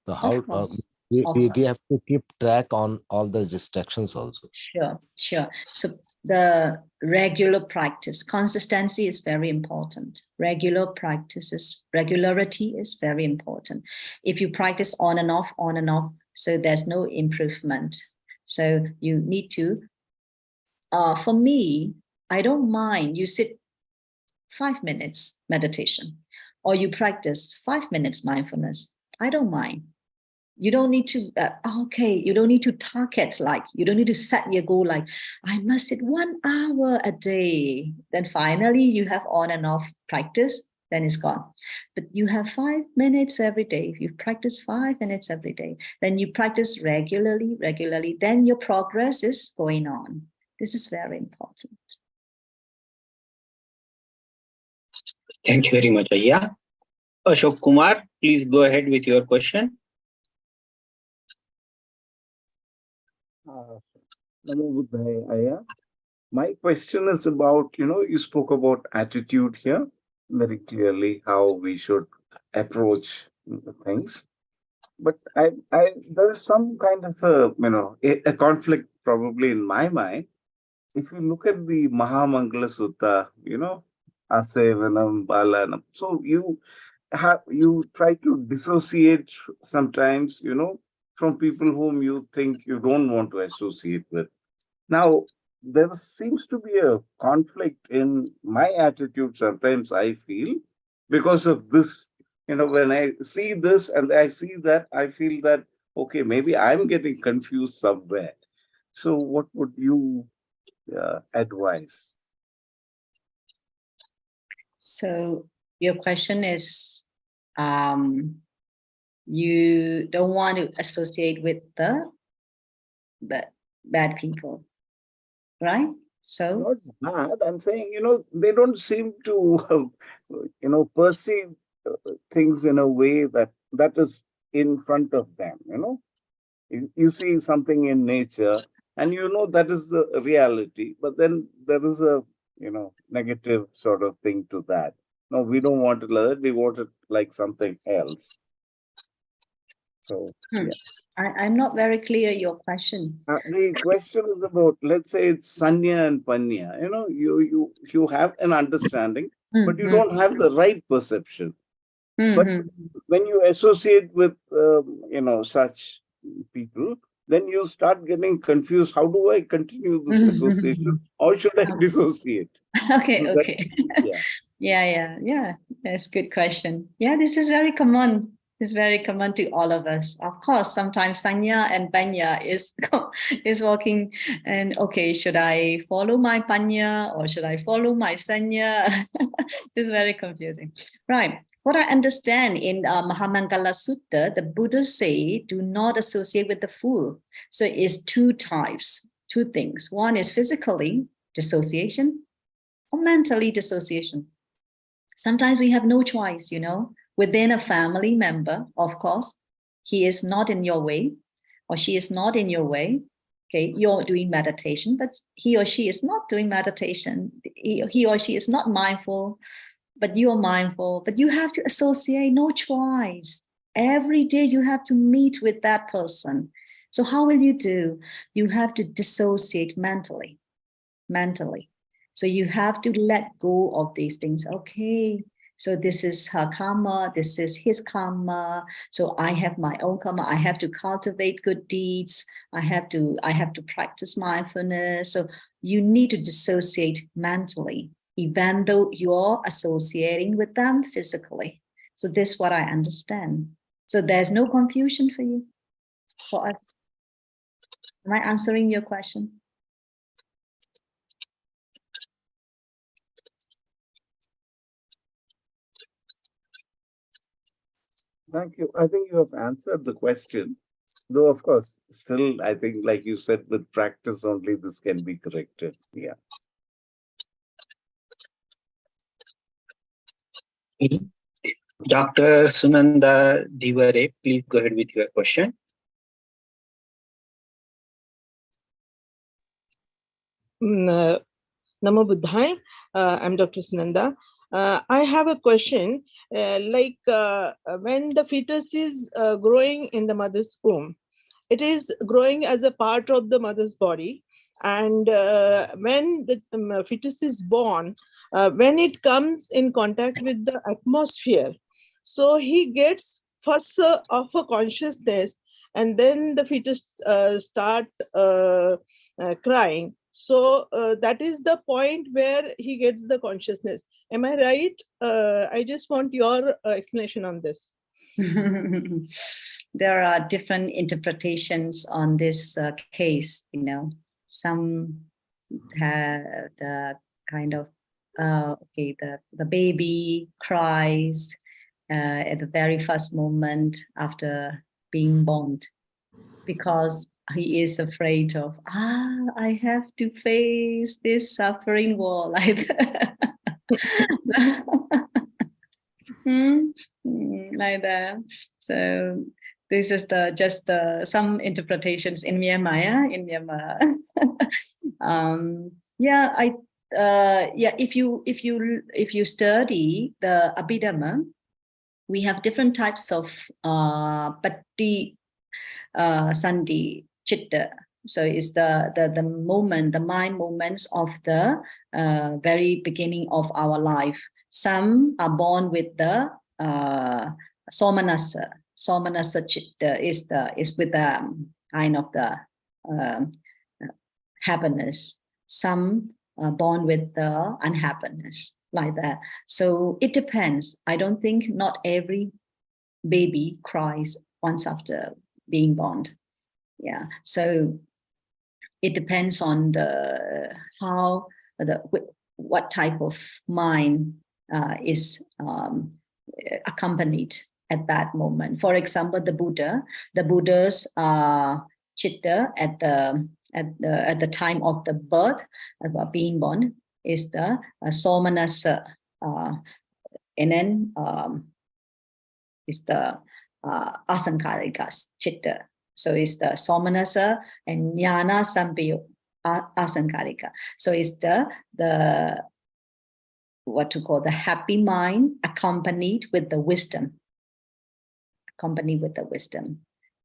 So how Of course. we have to keep track on all the distractions also. Sure. So the regular practice, consistency is very important. Regularity is very important. If you practice on and off, so there's no improvement. So you need to, for me, I don't mind you sit 5 minutes meditation, or you practice 5 minutes mindfulness. I don't mind. You don't need to, you don't need to target, like, you don't need to set your goal like, I must sit 1 hour a day. Then finally you have on and off practice, then it's gone. But you have 5 minutes every day. If you practice 5 minutes every day, then you practice regularly, then your progress is going on. This is very important. Thank you very much, Ayya. Ashok Kumar, please go ahead with your question. Namo Buddhaya, Ayya. My question is about, you spoke about attitude here very clearly, how we should approach things. But there is some kind of a conflict probably in my mind. If you look at the Mahamangala Sutta, Asevanam, Balanam. So you try to dissociate sometimes, from people whom you think you don't want to associate with. Now, there seems to be a conflict in my attitude sometimes, I feel, because of this. When I see this and I see that, I feel that, okay, maybe I'm getting confused somewhere. So, what would you advise? So, your question is, you don't want to associate with the bad people, right? So not bad. I'm saying, they don't seem to, perceive things in a way that is in front of them. You see something in nature, and that is the reality. But then there is a negative sort of thing to that. No, we don't want it like that. We want it like something else. So, Hmm. yeah. I'm not very clear your question. The question is about, let's say it's Sanya and Panya. You know, you have an understanding, but you don't have the right perception. But when you associate with, such people, then you start getting confused. How do I continue this association, or should I dissociate? Okay, So okay. Yeah. Yeah. That's a good question. Yeah, this is very common. It's very common to all of us. Of course, sometimes Sanya and Panya is walking and okay, should I follow my Panya or should I follow my Sanya? It's very confusing. Right. What I understand in Mahamangala Sutta, the Buddha say, do not associate with the fool. So it's two types, two things. One is physically dissociation or mentally dissociation. Sometimes we have no choice, within a family member, of course, he is not in your way or she is not in your way. Okay, you're doing meditation, but he or she is not doing meditation. He or she is not mindful, but you're mindful, but you have to associate, no choice. Every day you have to meet with that person. So how will you do? You have to dissociate mentally. So you have to let go of these things. Okay, so this is her karma, this is his karma. So I have my own karma. I have to cultivate good deeds. I have to practice mindfulness. So you need to dissociate mentally, even though you're associating with them physically. So this is what I understand. So there's no confusion for us. Am I answering your question? Thank you. I think you have answered the question. Though, of course, still, I think, like you said, with practice only this can be corrected. Yeah. Dr. Sunanda Divare, please go ahead with your question. Namo Buddhaya. I'm Dr. Sunanda. I have a question. When the fetus is growing in the mother's womb, it is growing as a part of the mother's body. And when the fetus is born, when it comes in contact with the atmosphere, so he gets first of a consciousness, and then the fetus start crying. So that is the point where he gets the consciousness. Am I right? I just want your explanation on this. There are different interpretations on this case. Some have the kind of the baby cries at the very first moment after being born, because he is afraid of, I have to face this suffering wall like that. Like that. So this is just some interpretations in Myanmar. If you study the Abhidhamma, we have different types of Patti Sandhi Chitta. So it's the moment, the mind moments of the very beginning of our life. Some are born with the Somanasa. Somanasa Chitta is with the kind of the happiness. Some are born with the unhappiness, like that. So it depends. I don't think not every baby cries once after being born. Yeah. So it depends on what type of mind is accompanied at that moment. For example, the Buddha's chitta at the time of the birth, about being born, is the somanasa, and then is the asankarika chitta. So it's the somanasa and jnana sampiyo asankarika. So it's the what to call the happy mind accompanied with the wisdom.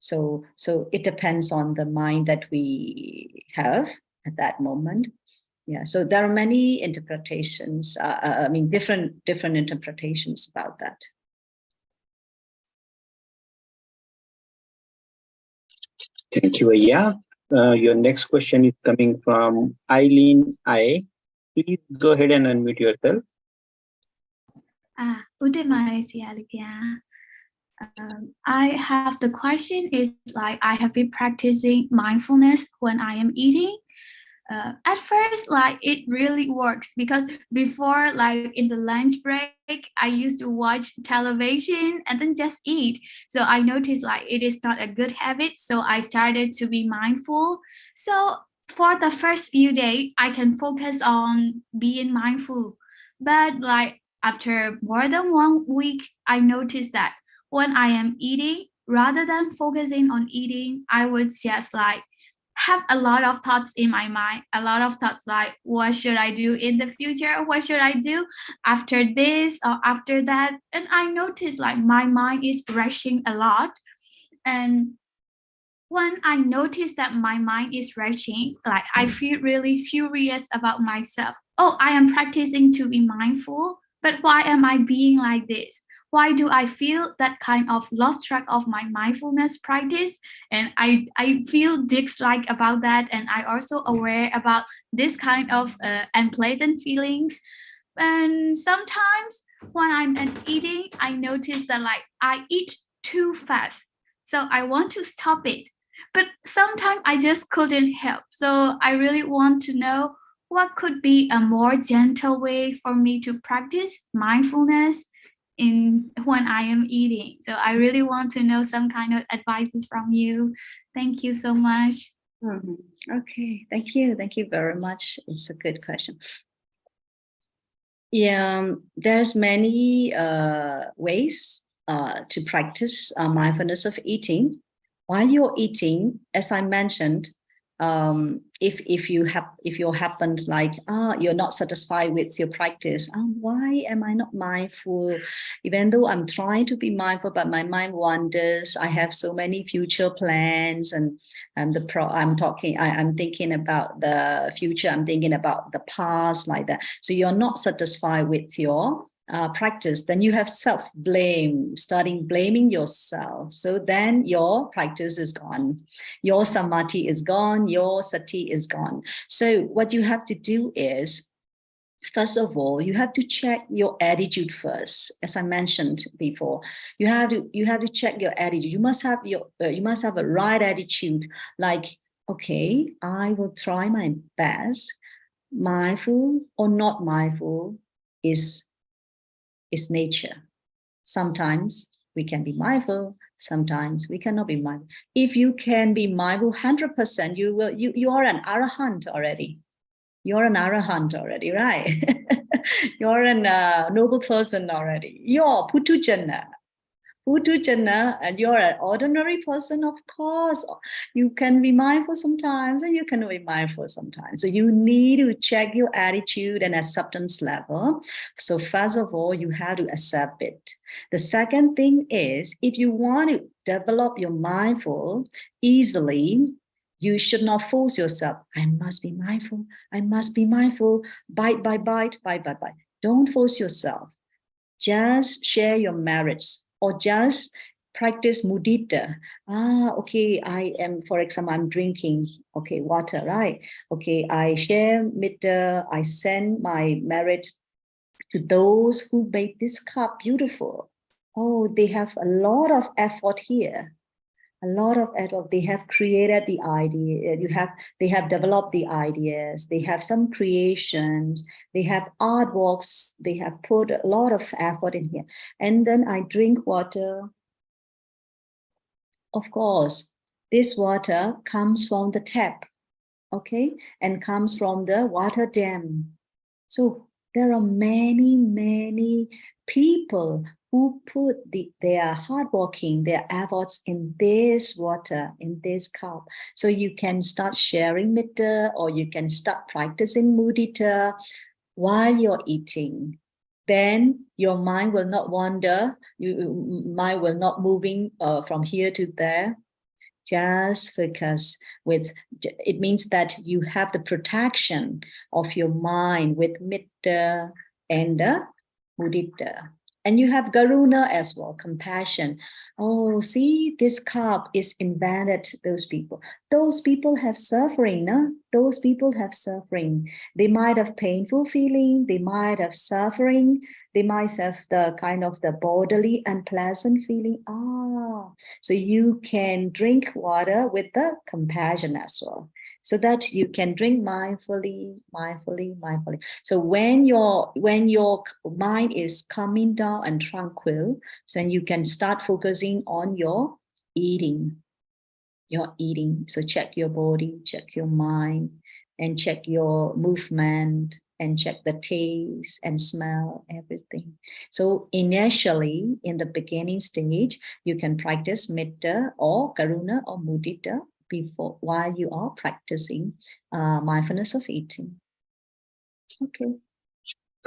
So it depends on the mind that we have at that moment. Yeah, so there are many interpretations. I mean, different interpretations about that. Thank you, Ayya. Your next question is coming from Eileen I. Please go ahead and unmute yourself. Uday Malaysia, I have the question is like I have been practicing mindfulness when I am eating. At first, like it really works because before, like in the lunch break, I used to watch television and then just eat. So I noticed like it is not a good habit. So I started to be mindful. So for the first few days, I can focus on being mindful. But like after more than 1 week, I noticed that when I am eating, rather than focusing on eating, I would just like have a lot of thoughts in my mind, a lot of thoughts like, what should I do in the future? What should I do after this or after that? And I noticed like my mind is rushing a lot. And when I notice that my mind is rushing, like I feel really furious about myself. Oh, I am practicing to be mindful, but why am I being like this? Why do I feel that kind of lost track of my mindfulness practice? And I feel dislike about that. And I also aware about this kind of unpleasant feelings. And sometimes when I'm eating, I notice that like I eat too fast. So I want to stop it. But sometimes I just couldn't help. So I really want to know what could be a more gentle way for me to practice mindfulness in when I am eating. So I really want to know some kind of advices from you. Thank you so much. Okay, thank you very much. It's a good question. Yeah, there's many ways to practice mindfulness of eating. While you're eating, as I mentioned, if you happened like you're not satisfied with your practice, why am I not mindful? Even though I'm trying to be mindful, but my mind wanders. I have so many future plans, and I'm thinking about the future. I'm thinking about the past, like that. So you're not satisfied with your practice, then you have self-blame, starting blaming yourself. So then your practice is gone, your samadhi is gone, your sati is gone. So what you have to do is, first of all, you have to check your attitude first. As I mentioned before, you have to check your attitude. You must have a right attitude. Like, okay, I will try my best. Mindful or not mindful is nature. Sometimes we can be mindful, sometimes we cannot be mindful. If you can be mindful 100%, you are an arahant already. You're an arahant already, right? You're a noble person already. You're putujana. And you're an ordinary person, of course. You can be mindful sometimes and you can be mindful sometimes. So you need to check your attitude and acceptance level. So first of all, you have to accept it. The second thing is, if you want to develop your mindful easily, you should not force yourself. I must be mindful. I must be mindful. Bite by bite. Don't force yourself. Just share your merits, or just practice mudita. Okay, I am, for example, I'm drinking, okay, water, right? Okay, I share metta, I send my merit to those who made this cup beautiful. Oh, they have a lot of effort here. A lot of effort. They have created the idea. They have developed the ideas. They have some creations. They have artworks. They have put a lot of effort in here. And then I drink water. Of course, this water comes from the tap, okay, and comes from the water dam. So there are many people who put their hard working, their efforts in this water, in this cup. So you can start sharing metta, or you can start practicing mudita while you're eating. Then your mind will not wander, mind will not moving from here to there. Just focus with, it means that you have the protection of your mind with Metta and Mudita. And you have Karuna as well, compassion. Oh, see, this cup is invented, those people. Those people have suffering, no? Those people have suffering. They might have painful feeling, they might have suffering, they might have the kind of the bodily unpleasant feeling. So you can drink water with the compassion as well, so that you can drink mindfully. So when your mind is calming down and tranquil, then you can start focusing on your eating. So check your body, check your mind, and check your movement, and check the taste and smell, everything. So initially, in the beginning stage, you can practice Metta or Karuna or Mudita before, while you are practicing mindfulness of eating. Okay.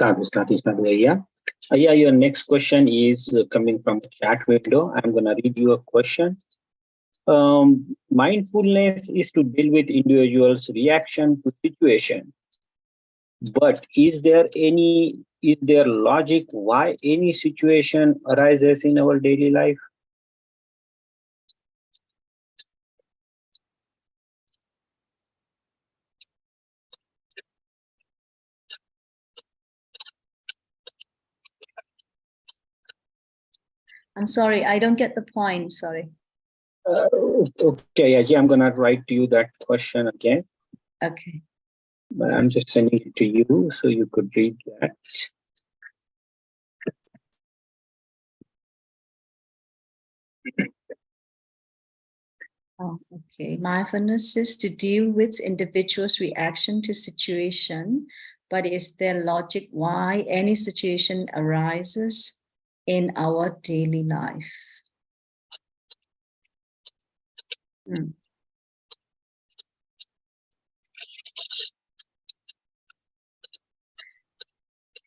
Sadhu, Ayya. Ayya, your next question is coming from the chat window. I'm going to read you a question. Mindfulness is to deal with individuals' reaction to situation. But is there logic why any situation arises in our daily life? I'm sorry, I don't get the point. Sorry. Okay, Ayya, I'm going to write to you that question again. Okay. But I'm just sending it to you so you could read that. Oh, okay. Mindfulness is to deal with individuals' reaction to situation, but is there logic why any situation arises in our daily life?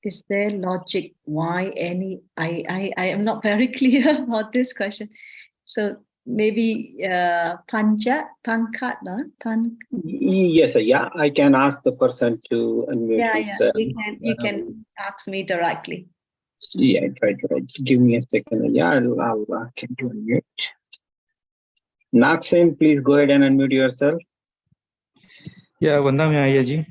Is there logic why any? I am not very clear about this question. So maybe Pankat, no? Yes, yeah, I can ask the person to unmute himself. You can ask me directly. Yeah, right. Give me a second. Yeah, I'll ask him to unmute. Naksim, please go ahead and unmute yourself. Yeah, Vandam Ayya ji.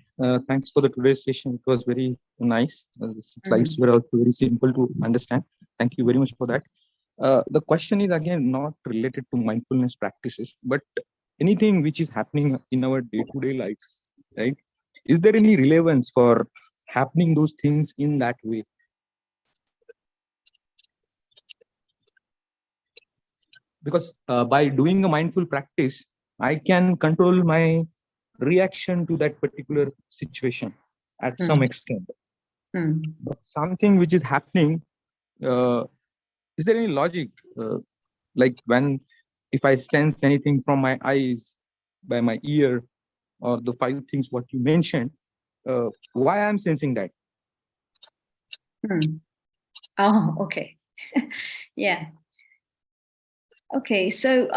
Thanks for the today's session. It was very nice. The slides were also very simple to understand. Thank you very much for that. The question is again not related to mindfulness practices, but anything which is happening in our day-to-day lives, right? Is there any relevance for happening those things in that way? Because by doing a mindful practice, I can control my reaction to that particular situation at some extent. But something which is happening, is there any logic? Like if I sense anything from my eyes, by my ear, or the 5 things what you mentioned, why I'm sensing that? Oh, okay. Yeah. Okay, so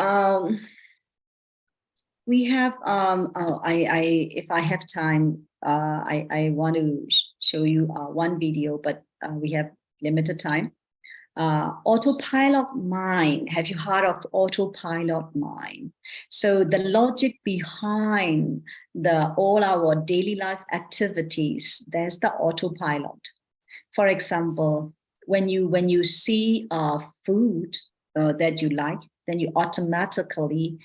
we have if I have time, I want to show you one video, but we have limited time. Autopilot mind. Have you heard of autopilot mind? So the logic behind all our daily life activities, there's the autopilot. For example, when you see food that you like, then you automatically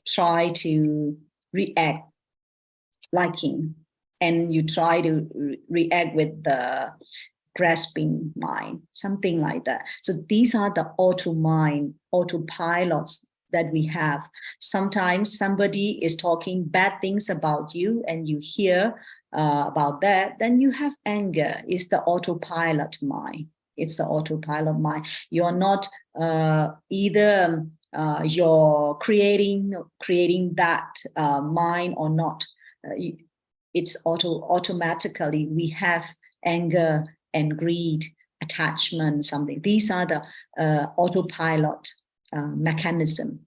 try to react liking, and you try to react with the grasping mind, something like that. So these are the autopilots that we have. Sometimes somebody is talking bad things about you and you hear about that, then you have anger. It's the autopilot mind. It's the autopilot mind. You're not either you're creating that mind or not. It's automatically we have anger and greed, attachment, something. These are the autopilot mechanism.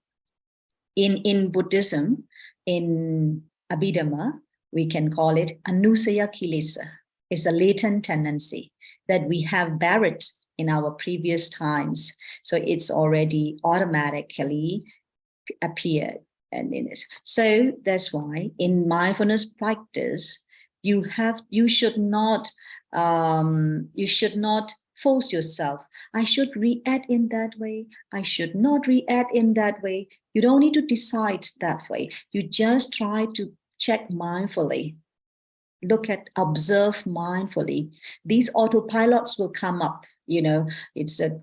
In Buddhism, in Abhidhamma, we can call it anusaya kilesa. It's a latent tendency that we have buried in our previous times. So it's already automatically appeared. So that's why in mindfulness practice, you should not force yourself. I should react in that way. I should not react in that way. You don't need to decide that way. You just try to check mindfully. Look at, observe mindfully. These autopilots will come up. It's a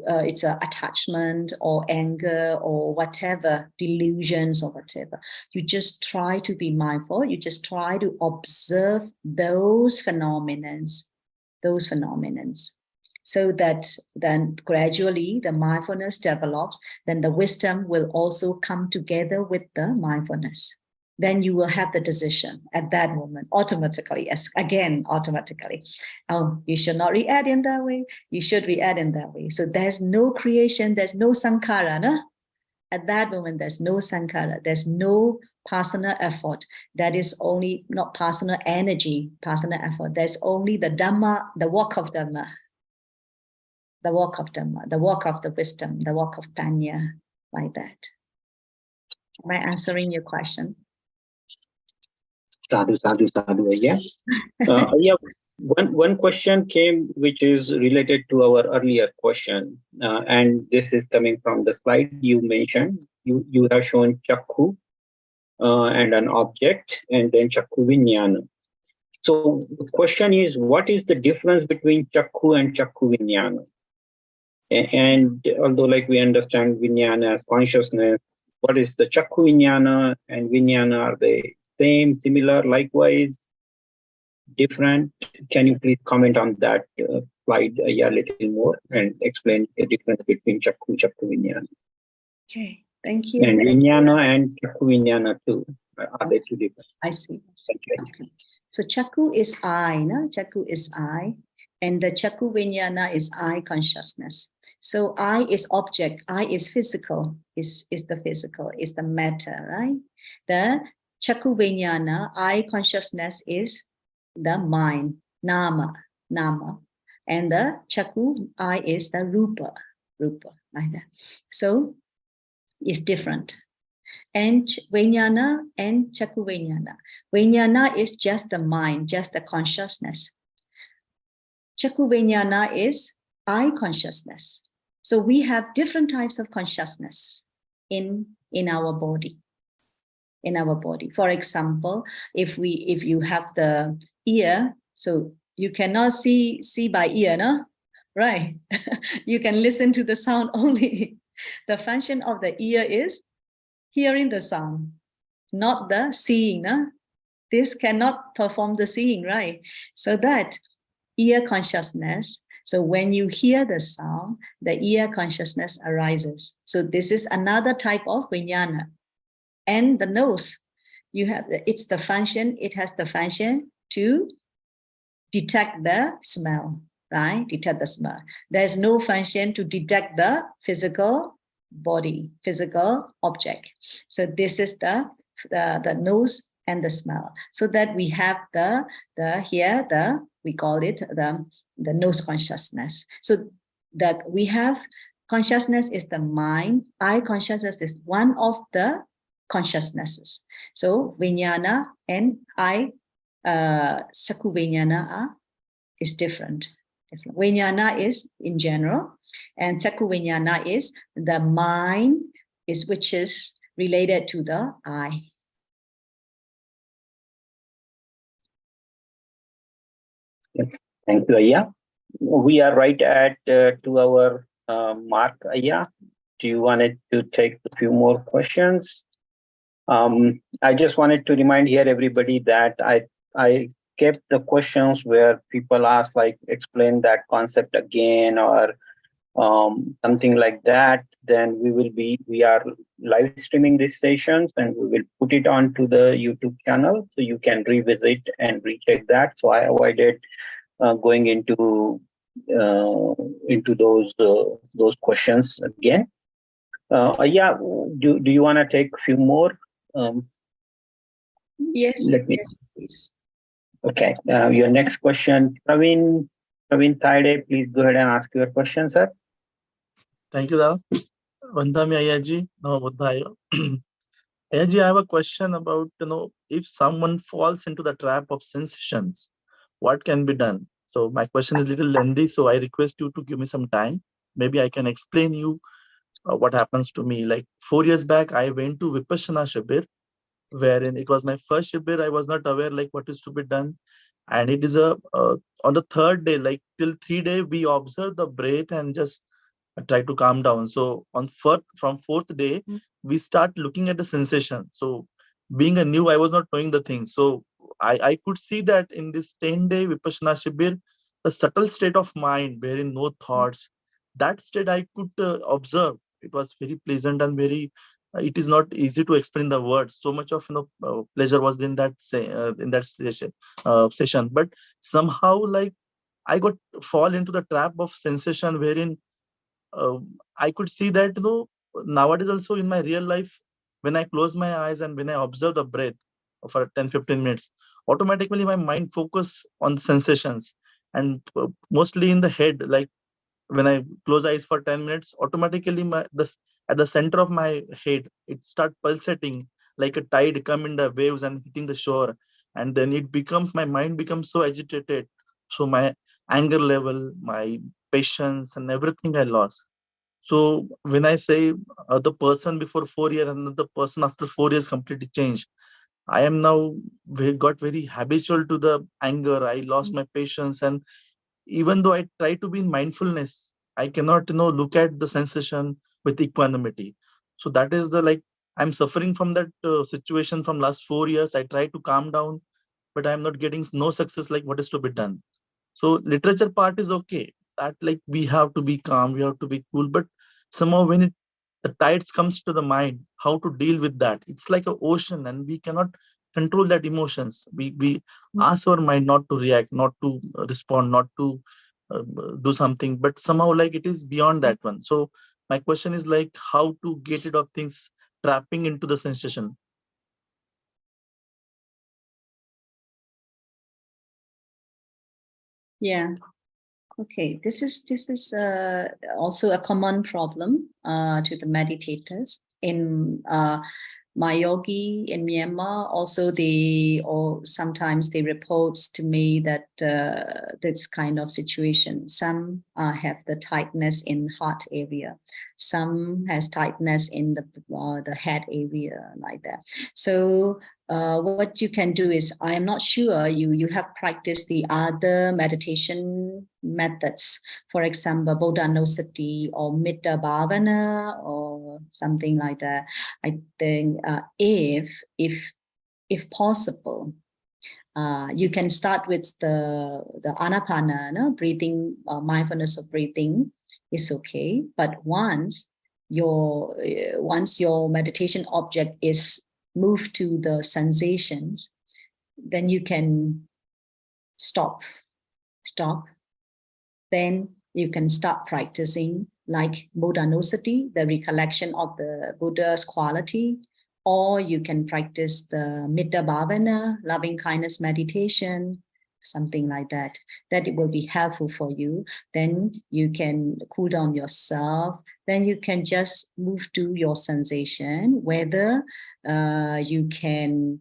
attachment or anger or whatever, delusions or whatever. You just try to be mindful. You just try to observe those phenomena, so that then gradually the mindfulness develops. Then the wisdom will also come together with the mindfulness. Then you will have the decision at that moment, automatically. Oh, you should not react in that way. You should react in that way. So there's no creation, there's no sankhara. No? At that moment, there's no sankhara. There's no personal effort. That is only not personal energy, personal effort. There's only the Dhamma, the walk of Dhamma. The walk of Dhamma, the walk of the wisdom, the walk of Panya, like that. Am I answering your question? Sadhu, Ayya. Ayya, one question came which is related to our earlier question, and this is coming from the slide you mentioned. You have shown chakku and an object, and then chakku vinyana. So the question is, what is the difference between chakku and chakku vinyana? And although we understand vinyana as consciousness, what is the chakku vinyana and vinyana? Are they same, similar, likewise, different? Can you please comment on that slide a little more and explain the difference between chakku vinyana? Okay, thank you. And vinyana and chakku vinyana too. Are they two different? I see. Okay. So chakku is I, no? Chakku is I, and the chakku vinyana is I consciousness. So I is object, I is physical, is the physical, is the matter, right? The chakku vinyana, I consciousness, is the mind, nama, and the chakku, I, is the rupa, like that. So it's different. And vinyana and chakku vinyana. Vinyana is just the mind, just the consciousness. Chakku vinyana is I consciousness. So we have different types of consciousness in our body. For example, if you have the ear, so you cannot see by ear, no? Right? You can listen to the sound only. The function of the ear is hearing the sound, not the seeing. No? This cannot perform the seeing, right? So that ear consciousness, so when you hear the sound, the ear consciousness arises. So this is another type of vinyana. And the nose, it has the function to detect the smell, right? Detect the smell. There's no function to detect the physical body, physical object. So this is the nose and the smell. So that we have we call it the nose consciousness. So that we have consciousness is the mind. I consciousness is one of the consciousnesses. So vinyana and I, chakku vinyana is different. Vinyana is in general, and chakku vinyana is the mind, which is related to the I. Thank you, Ayya. We are right at 2 hour mark, Ayya. Do you want to take a few more questions? I just wanted to remind here everybody that I kept the questions where people ask, explain that concept again, or something like that. Then we are live streaming these sessions, and we will put it onto the YouTube channel, so you can revisit and recheck that. So I avoided going into those questions again. Ayya, do you want to take a few more? Yes, Let me. yes, please. Okay. Your next question, Praveen Thaide, please go ahead and ask your question, sir. Thank you, Dal. Vandami Ayyaji, Namo Buddhaya. Ayyaji, I have a question about, if someone falls into the trap of sensations, what can be done? So my question is a little lengthy, so I request you to give me some time. Maybe I can explain you what happens to me. Like 4 years back, I went to Vipassana Shibir, wherein it was my first Shibir. I was not aware like what is to be done. And it is on the third day, like till 3 days, we observe the breath and just try to calm down. So from fourth day, we start looking at the sensation. So being a new, I was not knowing the thing. So I could see that in this 10-day Vipassana Shibir, the subtle state of mind, wherein no thoughts, that state I could observe. It was very pleasant and very. It is not easy to explain the words. So much of pleasure was in that session. But somehow, like I got fall into the trap of sensation, wherein I could see that nowadays also in my real life, when I close my eyes and when I observe the breath for 10-15 minutes, automatically my mind focus on the sensations, and mostly in the head. Like when I close eyes for 10 minutes, automatically at the center of my head, it start pulsating like a tide come in the waves and hitting the shore. And then my mind becomes so agitated. So my anger level, my patience and everything I lost. So when I say the person before 4 years and the person after 4 years completely changed, I am now got very habitual to the anger. I lost my patience, and even though I try to be in mindfulness, I cannot, look at the sensation with equanimity. So that is the like I'm suffering from that situation from last 4 years. I try to calm down, but I'm not getting no success. Like what is to be done? So literature part is okay. That like we have to be calm, we have to be cool, but somehow when the tides comes to the mind, how to deal with that? It's like an ocean, and we cannot control that emotions. We ask our mind not to react, not to respond, not to do something, but somehow like it is beyond that one. So my question is like how to get rid of things trapping into the sensation. Yeah. Okay. This is also a common problem to the meditators in my yogi in Myanmar. Also, sometimes they report to me that this kind of situation. Some have the tightness in heart area. Some has tightness in the head area, like that. So what you can do is, I am not sure you have practiced the other meditation methods, for example, Vedananupassana or Metta Bhavana or something like that. I think if possible, you can start with the Anapana, breathing, mindfulness of breathing is okay. But once your meditation object is moved to the sensations, then you can stop. Then you can start practicing like Vedananupassana, the recollection of the Buddha's quality, or you can practice the Metta Bhavana, loving kindness meditation, something like that. That it will be helpful for you. Then you can cool down yourself. Then you can just move to your sensation, whether you can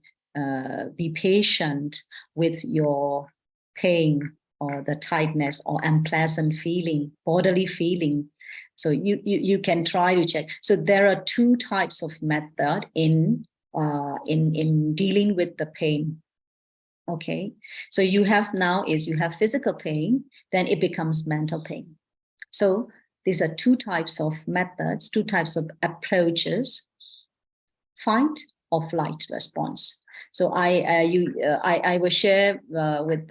be patient with your pain or the tightness or unpleasant feeling, bodily feeling. So you can try to check. So there are two types of method in dealing with the pain. Okay, so you have physical pain, then it becomes mental pain. So these are two types of methods, two types of approaches: fight or flight response. So I will share with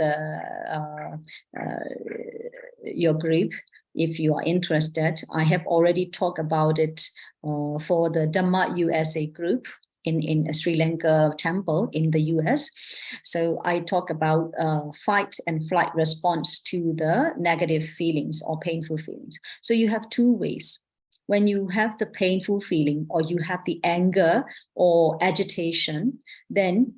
your group if you are interested. I have already talked about it for the Dhamma USA group in a Sri Lanka temple in the US. So I talk about fight and flight response to the negative feelings or painful feelings. So you have two ways. when you have the painful feeling or you have the anger or agitation, then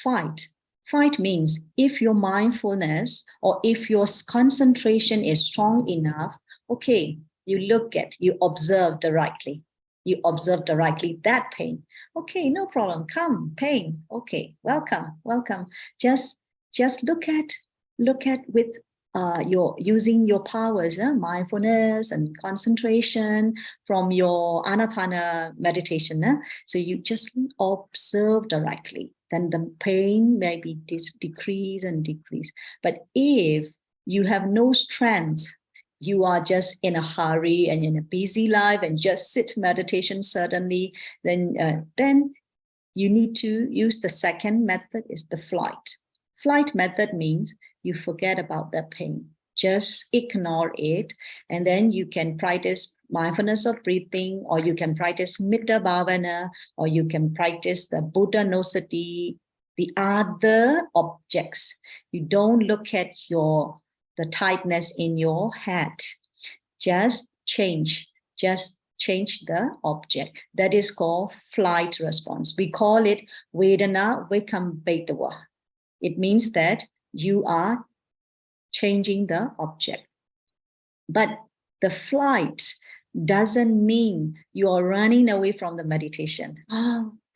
fight. Fight means if your mindfulness or if your concentration is strong enough, okay, you observe directly. You observe directly that pain. Okay, no problem. Come, pain. Okay, welcome. Just look at with your using your powers, mindfulness and concentration from your Anapana meditation. So you just observe directly. Then the pain may be decrease. But if you have no strength, you are just in a hurry and in a busy life and just sit meditation suddenly, then you need to use the second method, is the flight. Flight method means you forget about that pain. Just ignore it. And then you can practice mindfulness of breathing, or you can practice Metta Bhavana, or you can practice the Buddha Nosati, the other objects. You don't look at the tightness in your head. Just change the object. That is called flight response. We call it Vedana Vikambetava. It means that you are changing the object. But the flight doesn't mean you are running away from the meditation.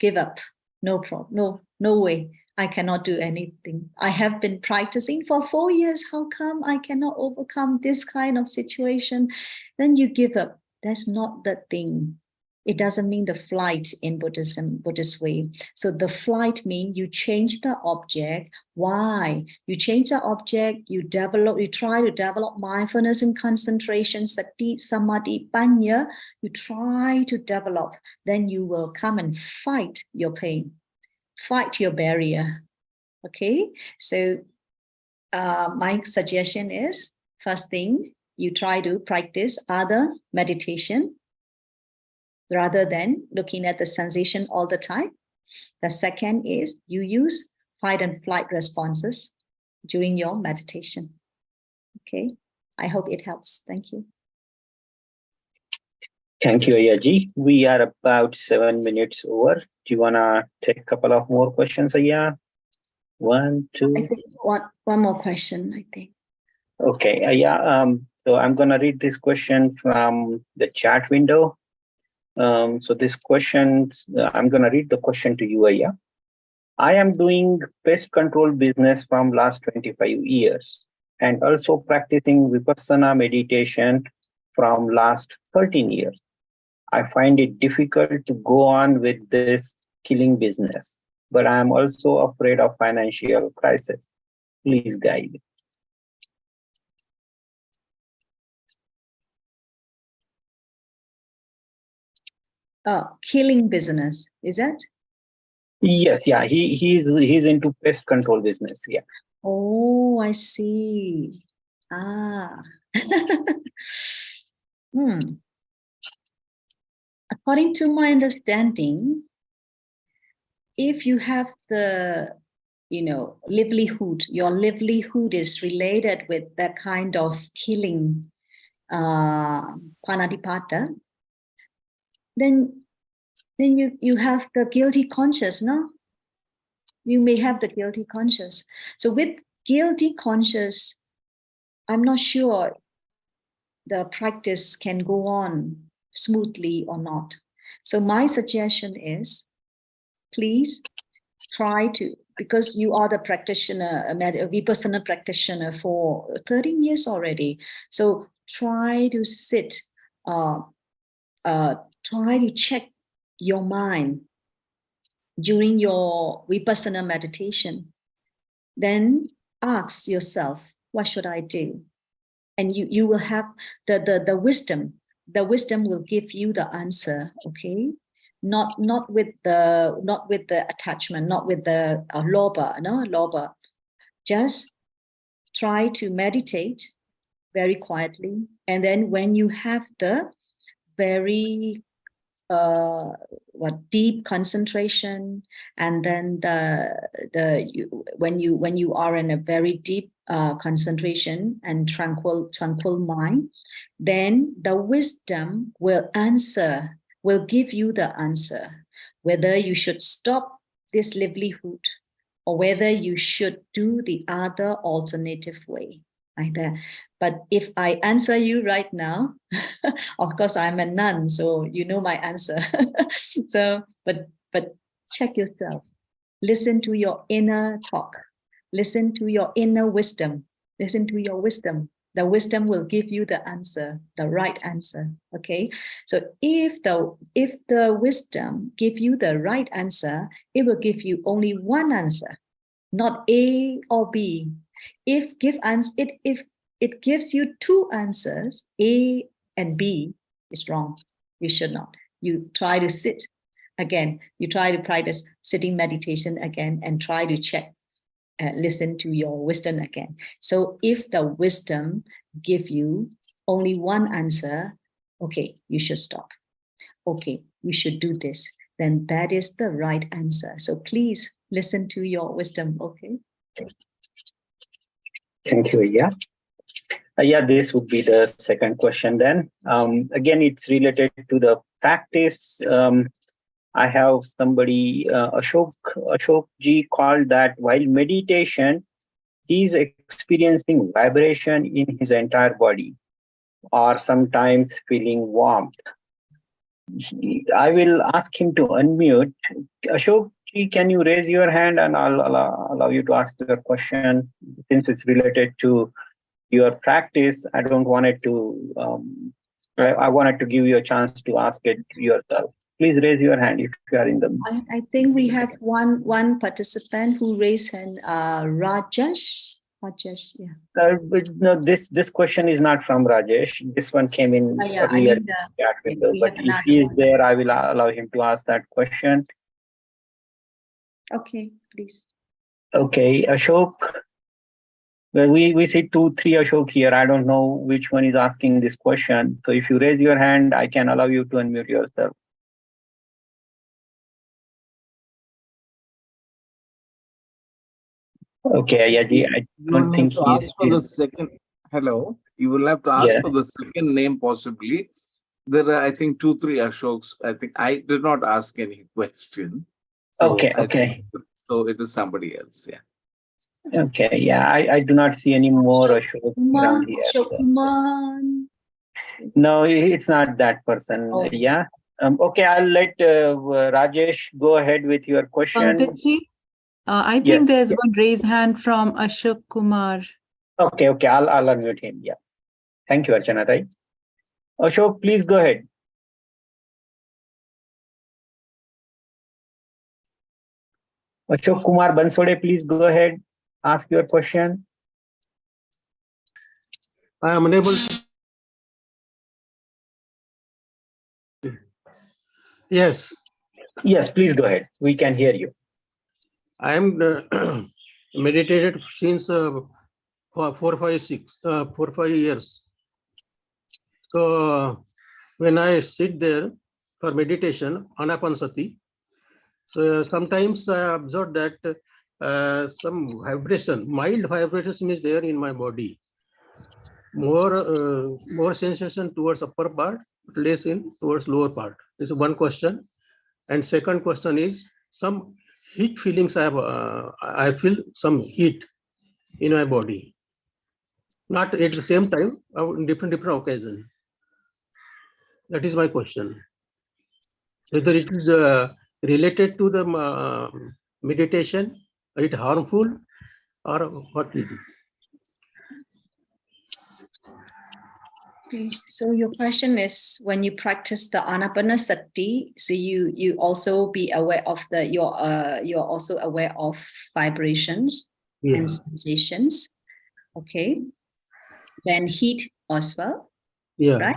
Give up. No problem. No way. I cannot do anything. I have been practicing for 4 years. How come I cannot overcome this kind of situation? Then you give up. That's not the thing. It doesn't mean the flight in Buddhist way. So the flight means you change the object. Why? You change the object, you try to develop mindfulness and concentration, sati, samadhi, panya. You try to develop. Then you will come and fight your pain. Fight your barrier. Okay, so my suggestion is, first thing, you try to practice other meditation rather than looking at the sensation all the time. The second is you use fight and flight responses during your meditation. Okay, I hope it helps. Thank you. Thank you, Ayya ji. We are about 7 minutes over. Do you want to take a couple of more questions, Ayya? 1, 2. I think one more question, I think. Okay, Ayya. So I'm going to read this question from the chat window. So this question, I'm going to read the question to you, Ayya. I am doing pest control business from last 25 years and also practicing Vipassana meditation from last 13 years. I find it difficult to go on with this killing business, but I am also afraid of financial crisis. Please guide. Killing business, is that? Yes, yeah, he's into pest control business. Yeah. Oh, I see. According to my understanding, if you have the livelihood, your livelihood is related with that kind of killing, panadipata, then you have the guilty conscience, no? You may have the guilty conscience. So with guilty conscience, I'm not sure the practice can go on smoothly or not. So my suggestion is, please try to, because you are the practitioner, a Vipassana practitioner for 13 years already. So try to sit, try to check your mind during your Vipassana meditation. Then ask yourself, what should I do? And you will have the wisdom. The wisdom will give you the answer, okay? Not with the attachment, not with the lobha. Just try to meditate very quietly, and then when you have the very deep concentration, and then when you are in a very deep concentration and tranquil mind, then the wisdom will give you the answer, whether you should stop this livelihood or whether you should do the other alternative way, like that. But if I answer you right now, of course I'm a nun, so you know my answer. So, but check yourself. Listen to your inner talk. Listen to your inner wisdom. Listen to your wisdom. The wisdom will give you the answer, the right answer. Okay. So if the wisdom give you the right answer, it will give you only one answer, not A or B. If it gives you two answers, A and B, is wrong. You should not. You try to sit again. You try to practice sitting meditation again and try to check. Listen to your wisdom again. So if the wisdom give you only one answer, okay, you should stop. Okay, you should do this. Then that is the right answer. So please listen to your wisdom, okay? Thank you, Ayya. Yeah, this would be the second question then. Again, it's related to the practice. I have somebody, Ashok ji, called that while meditation, he's experiencing vibration in his entire body or sometimes feeling warmth. I will ask him to unmute. Ashok ji, can you raise your hand and I'll allow you to ask your question since it's related to your practice. I don't want it to, I wanted to give you a chance to ask it yourself. Please raise your hand if you are in the. I think we have one participant who raised hand, Rajesh. Rajesh, yeah. But no, this question is not from Rajesh. This one came in earlier. But if he is there, I will allow him to ask that question. Okay, please. Okay, Ashok. Well, we see 2-3 Ashok here. I don't know which one is asking this question. So if you raise your hand, I can allow you to unmute yourself. Okay, Ayya, I don't think he is for the second. Hello, you will have to ask for the second name possibly. There are, I think, 2-3 Ashoks. I think I did not ask any question. So okay. So it is somebody else. Yeah. Okay, yeah, I do not see any more Ashok around here. No, it's not that person. Oh. Yeah. Okay, I'll let Rajesh go ahead with your question. I think there's one raised hand from Ashok Kumar. Okay, I'll unmute him. Yeah. Thank you, Archana Thai. Ashok, please go ahead. Ashok Kumar Bansode, please go ahead. Ask your question. I am unable to. Yes. Yes, please go ahead. We can hear you. I am meditated since 4-5 years. So when I sit there for meditation, Anapanasati, sometimes I observe that some vibration, mild vibration is there in my body. More sensation towards upper part, less in towards lower part. This is one question. And second question is some heat feelings I have. I feel some heat in my body. Not at the same time, in different occasions. That is my question. Whether it is related to the meditation, is it harmful or what it is? Okay, so your question is when you practice the Anapanasati, so you also be aware of you're also aware of vibrations and sensations. Okay, then heat as well. Yeah. Right.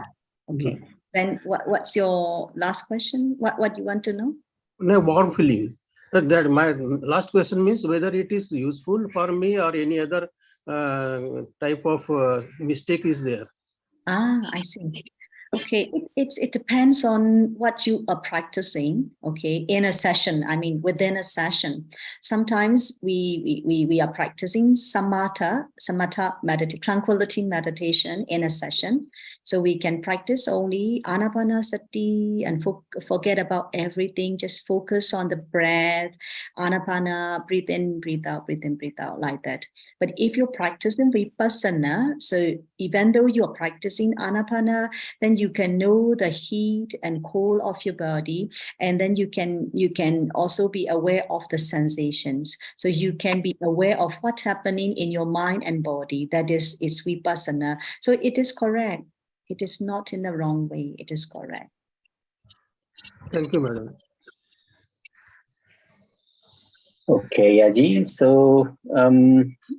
Okay. Then what's your last question? What you want to know? No, warm feeling. That my last question means whether it is useful for me or any other type of mistake is there. I see. Okay, it depends on what you are practicing. Okay, in a session, I mean within a session, sometimes we are practicing samatha tranquility meditation in a session. So we can practice only anapanasati and forget about everything. Just focus on the breath, anapana, breathe in, breathe out, breathe in, breathe out, like that. But if you're practicing vipassana, so even though you're practicing anapana, then you can know the heat and cold of your body, and then you can also be aware of the sensations. So you can be aware of what's happening in your mind and body. That is vipassana. So it is correct. It is not in the wrong way. It is correct. Thank you, madam. Okay, Yaji. So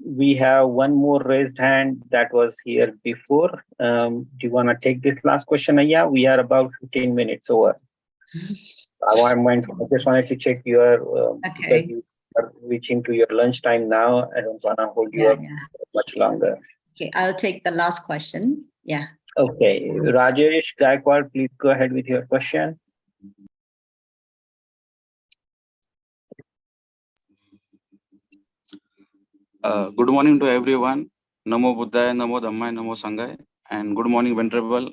we have one more raised hand that was here before. Do you want to take this last question, Ayya? We are about 15 minutes over. I just wanted to check your, because you are reaching to your lunchtime now. I don't want to hold you up much longer. Okay, I'll take the last question. Yeah. Okay, Rajesh Gaikwad, please go ahead with your question. Good morning to everyone. Namo Buddhaya, Namo Dhammaya, Namo Sanghaya. And good morning, Venerable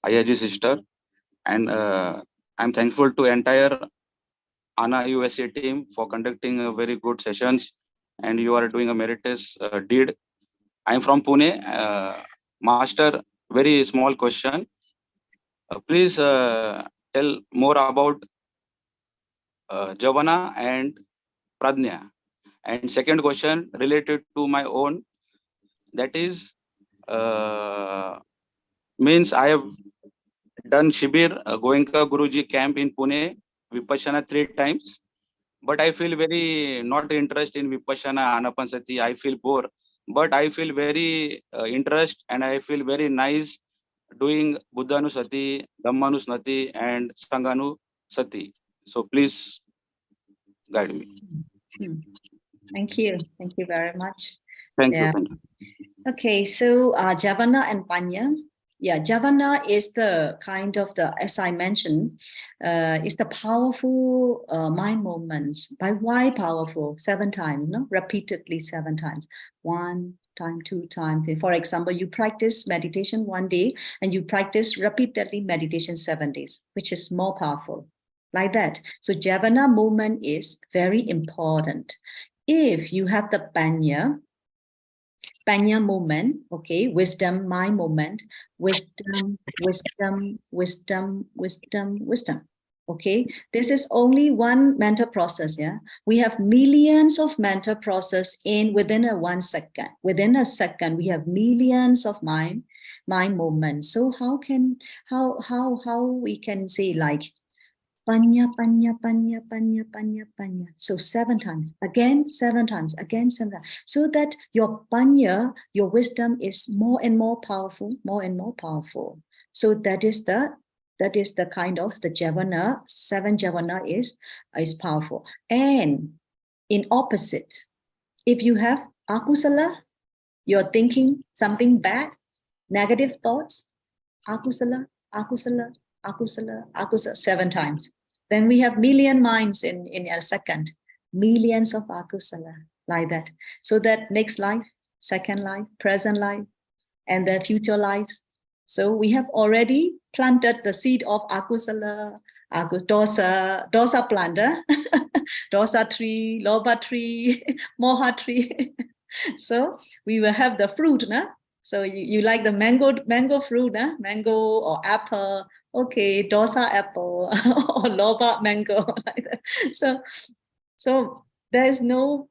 Ayyaji sister. And I'm thankful to entire ANA USA team for conducting a very good sessions. And you are doing a meritorious deed. I'm from Pune. Master, very small question. Please tell more about Javana and Pradnya. And second question related to my own, that is, means I have done Shibir Goenka Guruji camp in Pune, Vipassana 3 times, but I feel very not interested in Vipassana, Anapanasati. I feel bored, but I feel very interest, and I feel very nice doing Buddhanusati, Dhammanusati, and Sanghanusati. So please guide me. Thank you. Thank you very much. Thank you. Thank you. Okay, so Javana and Panya. Yeah, Javana is the kind of as I mentioned, is the powerful mind movements. By why powerful? 7 times, no? Repeatedly 7 times. 1 time, 2 times. For example, you practice meditation 1 day and you practice repeatedly meditation 7 days, which is more powerful. Like that. So Javana movement is very important. If you have the Panya movement, okay, wisdom, mind movement, wisdom, okay. This is only one mental process, yeah. We have millions of mental process within a 1 second. Within a second, we have millions of mind movements. So how we can say like Panya, panya, panya, panya, panya, panya. So 7 times, again 7 times, again 7 times. So that your panya, your wisdom is more and more powerful, more and more powerful. So that is the kind of the Javana, 7 Javana is powerful. And in opposite, if you have akusala, you're thinking something bad, negative thoughts, akusala, akusala, akusala, akusala, 7 times. Then we have million minds in a second, millions of akusala, like that. So that next life, second life, present life, and the future lives. So we have already planted the seed of akusala, dosa planter, dosa tree, loba tree, moha tree. So we will have the fruit, nah? So you like the mango fruit, nah? Mango or apple, okay, dosa apple or loba mango, like that. So there is no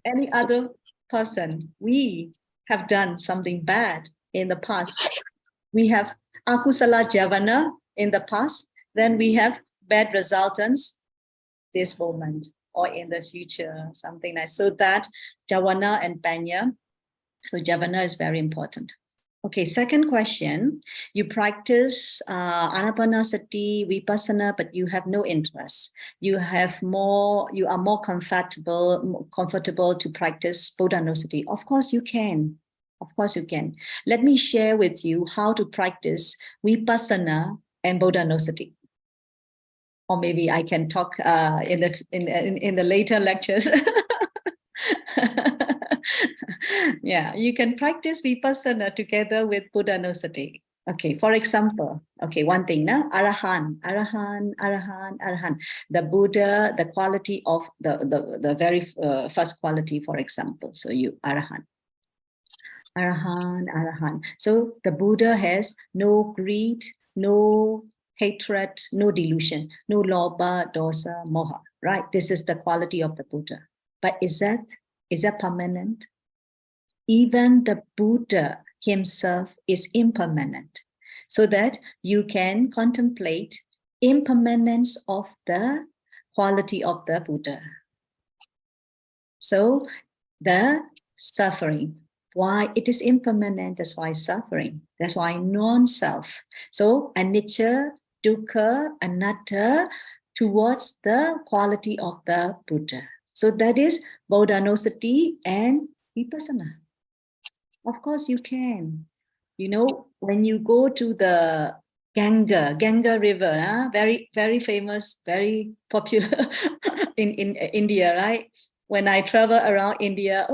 any other person. We have done something bad in the past. We have akusala javana in the past, then we have bad resultants this moment or in the future, something like so that javana and panya. So javana is very important. Okay, second question. You practice anapanasati, vipassana, but you have no interest. You are more comfortable to practice Buddhanusati. Of course, you can. Of course you can. Let me share with you how to practice Vipassana and Bodhanosati. Or maybe I can talk in the later lectures. Yeah, you can practice Vipassana together with Bodhanosati. Okay, for example, okay, one thing, na? Arahan. The Buddha, the quality of the very first quality, for example. So you, Arahan. So the Buddha has no greed, no hatred, no delusion, no lobha, dosa, moha, right? This is the quality of the Buddha. But is that permanent? Even the Buddha himself is impermanent, so that you can contemplate impermanence of the quality of the Buddha. So the suffering, why it is impermanent, that's why suffering, that's why non-self. So anicca, dukkha, anatta towards the quality of the Buddha. So that is Bodhanosati and Vipassana. Of course you can. You know, when you go to the Ganga River, very, very famous, very popular in India, right? When I travel around India,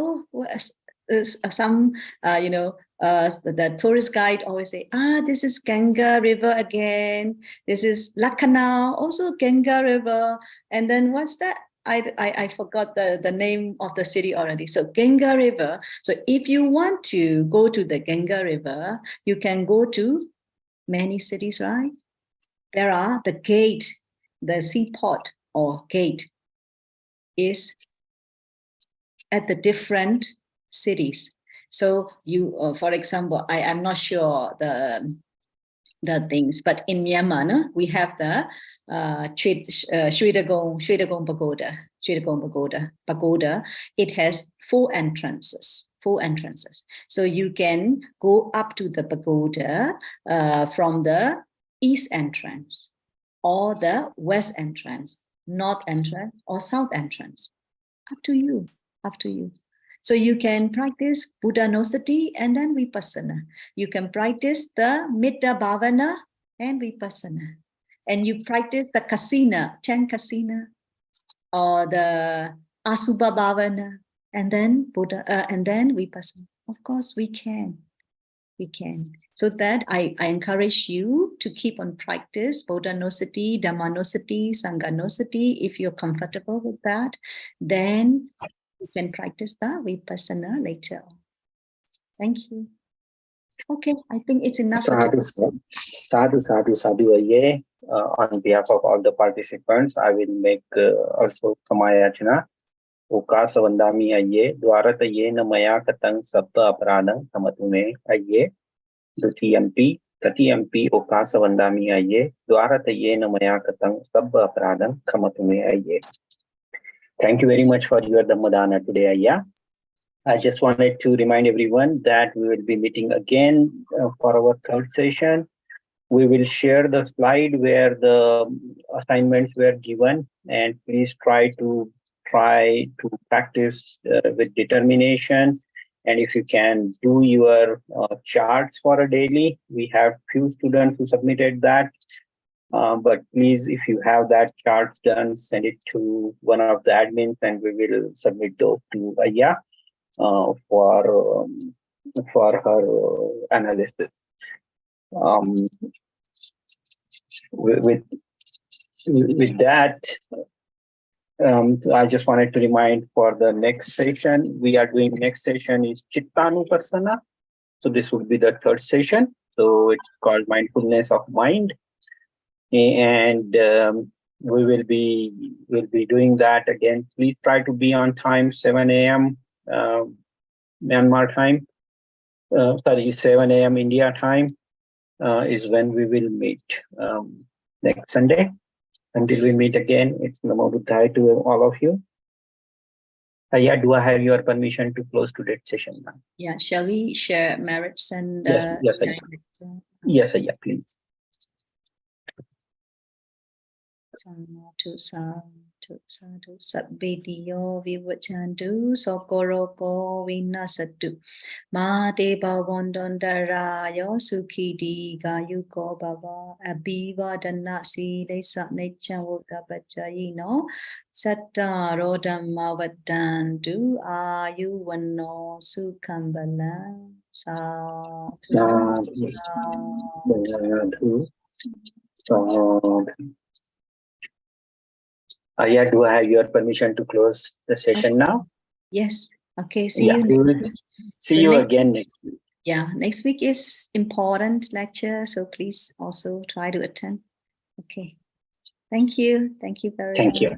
some, the tourist guide always say, this is Ganga River again. This is Lucknow, also Ganga River. And then what's that? I forgot the name of the city already. So Ganga River. So if you want to go to the Ganga River, you can go to many cities, right? There are the gate, the seaport or gate is at the different cities. So you, for example, I am not sure the things, but in Myanmar, no, we have the Shwedagon Pagoda. It has 4 entrances. So you can go up to the pagoda from the east entrance or the west entrance, north entrance or south entrance. Up to you. So you can practice Bodhanosati and then Vipassana. You can practice the Mitta Bhavana and Vipassana. And you practice the Kasina, 10 Kasina, or the Asubha Bhavana, and then Vipassana. Of course, we can. So that I encourage you to keep on practice Bodhanosati, Dhammanosati, Sanghanosati. If you're comfortable with that, then you can practice the Vipassana later on. Thank you. Okay, I think it's enough for today. Sadhu, Ayya. On behalf of all the participants, I will make also Kamayachana. Ukasa Vandami Ayya. Dwarata Yena Maya Katang Sabba Aparadang Kamatume Ayya. Dutiyampi Ukasa Vandami Ayya. Dwarata Yena Maya Katang Sabba Aparadang Kamatume Ayya. Thank you very much for your Dhammadana today, Ayya. I just wanted to remind everyone that we will be meeting again for our third session. We will share the slide where the assignments were given, and please try to practice with determination. And if you can do your charts for a daily, we have few students who submitted that. But please, if you have that charts done, send it to one of the admins, and we will submit those to Ayya for her analysis. With that, I just wanted to remind for the next session, we are doing next session is Chittanupassana. So this would be the third session. So it's called Mindfulness of Mind. And we'll be doing that again. Please try to be on time, 7 a.m. Myanmar time. 7 a.m. India time is when we will meet next Sunday. Until we meet again, it's Namo Buddhaya to all of you. Ayya, do I have your permission to close today's session now? Yeah, shall we share merits and yes, Ayya. Yes, Ayya, please. Sadhu, sadhu, sadhu, sabbidiyo vivachandu, sokoroko vinasatu. Ma deva vondondarayo sukhidi gayuko baba abiva danasi desa necha vokapachayino satta rodamma vadandu ayu vano sukambala. Sadhu. Ayya, do I have your permission to close the session now? Yes. Okay. See you next week. See you again next week. Yeah. Next week is important lecture, so please also try to attend. Okay. Thank you. Thank you very much. Thank you.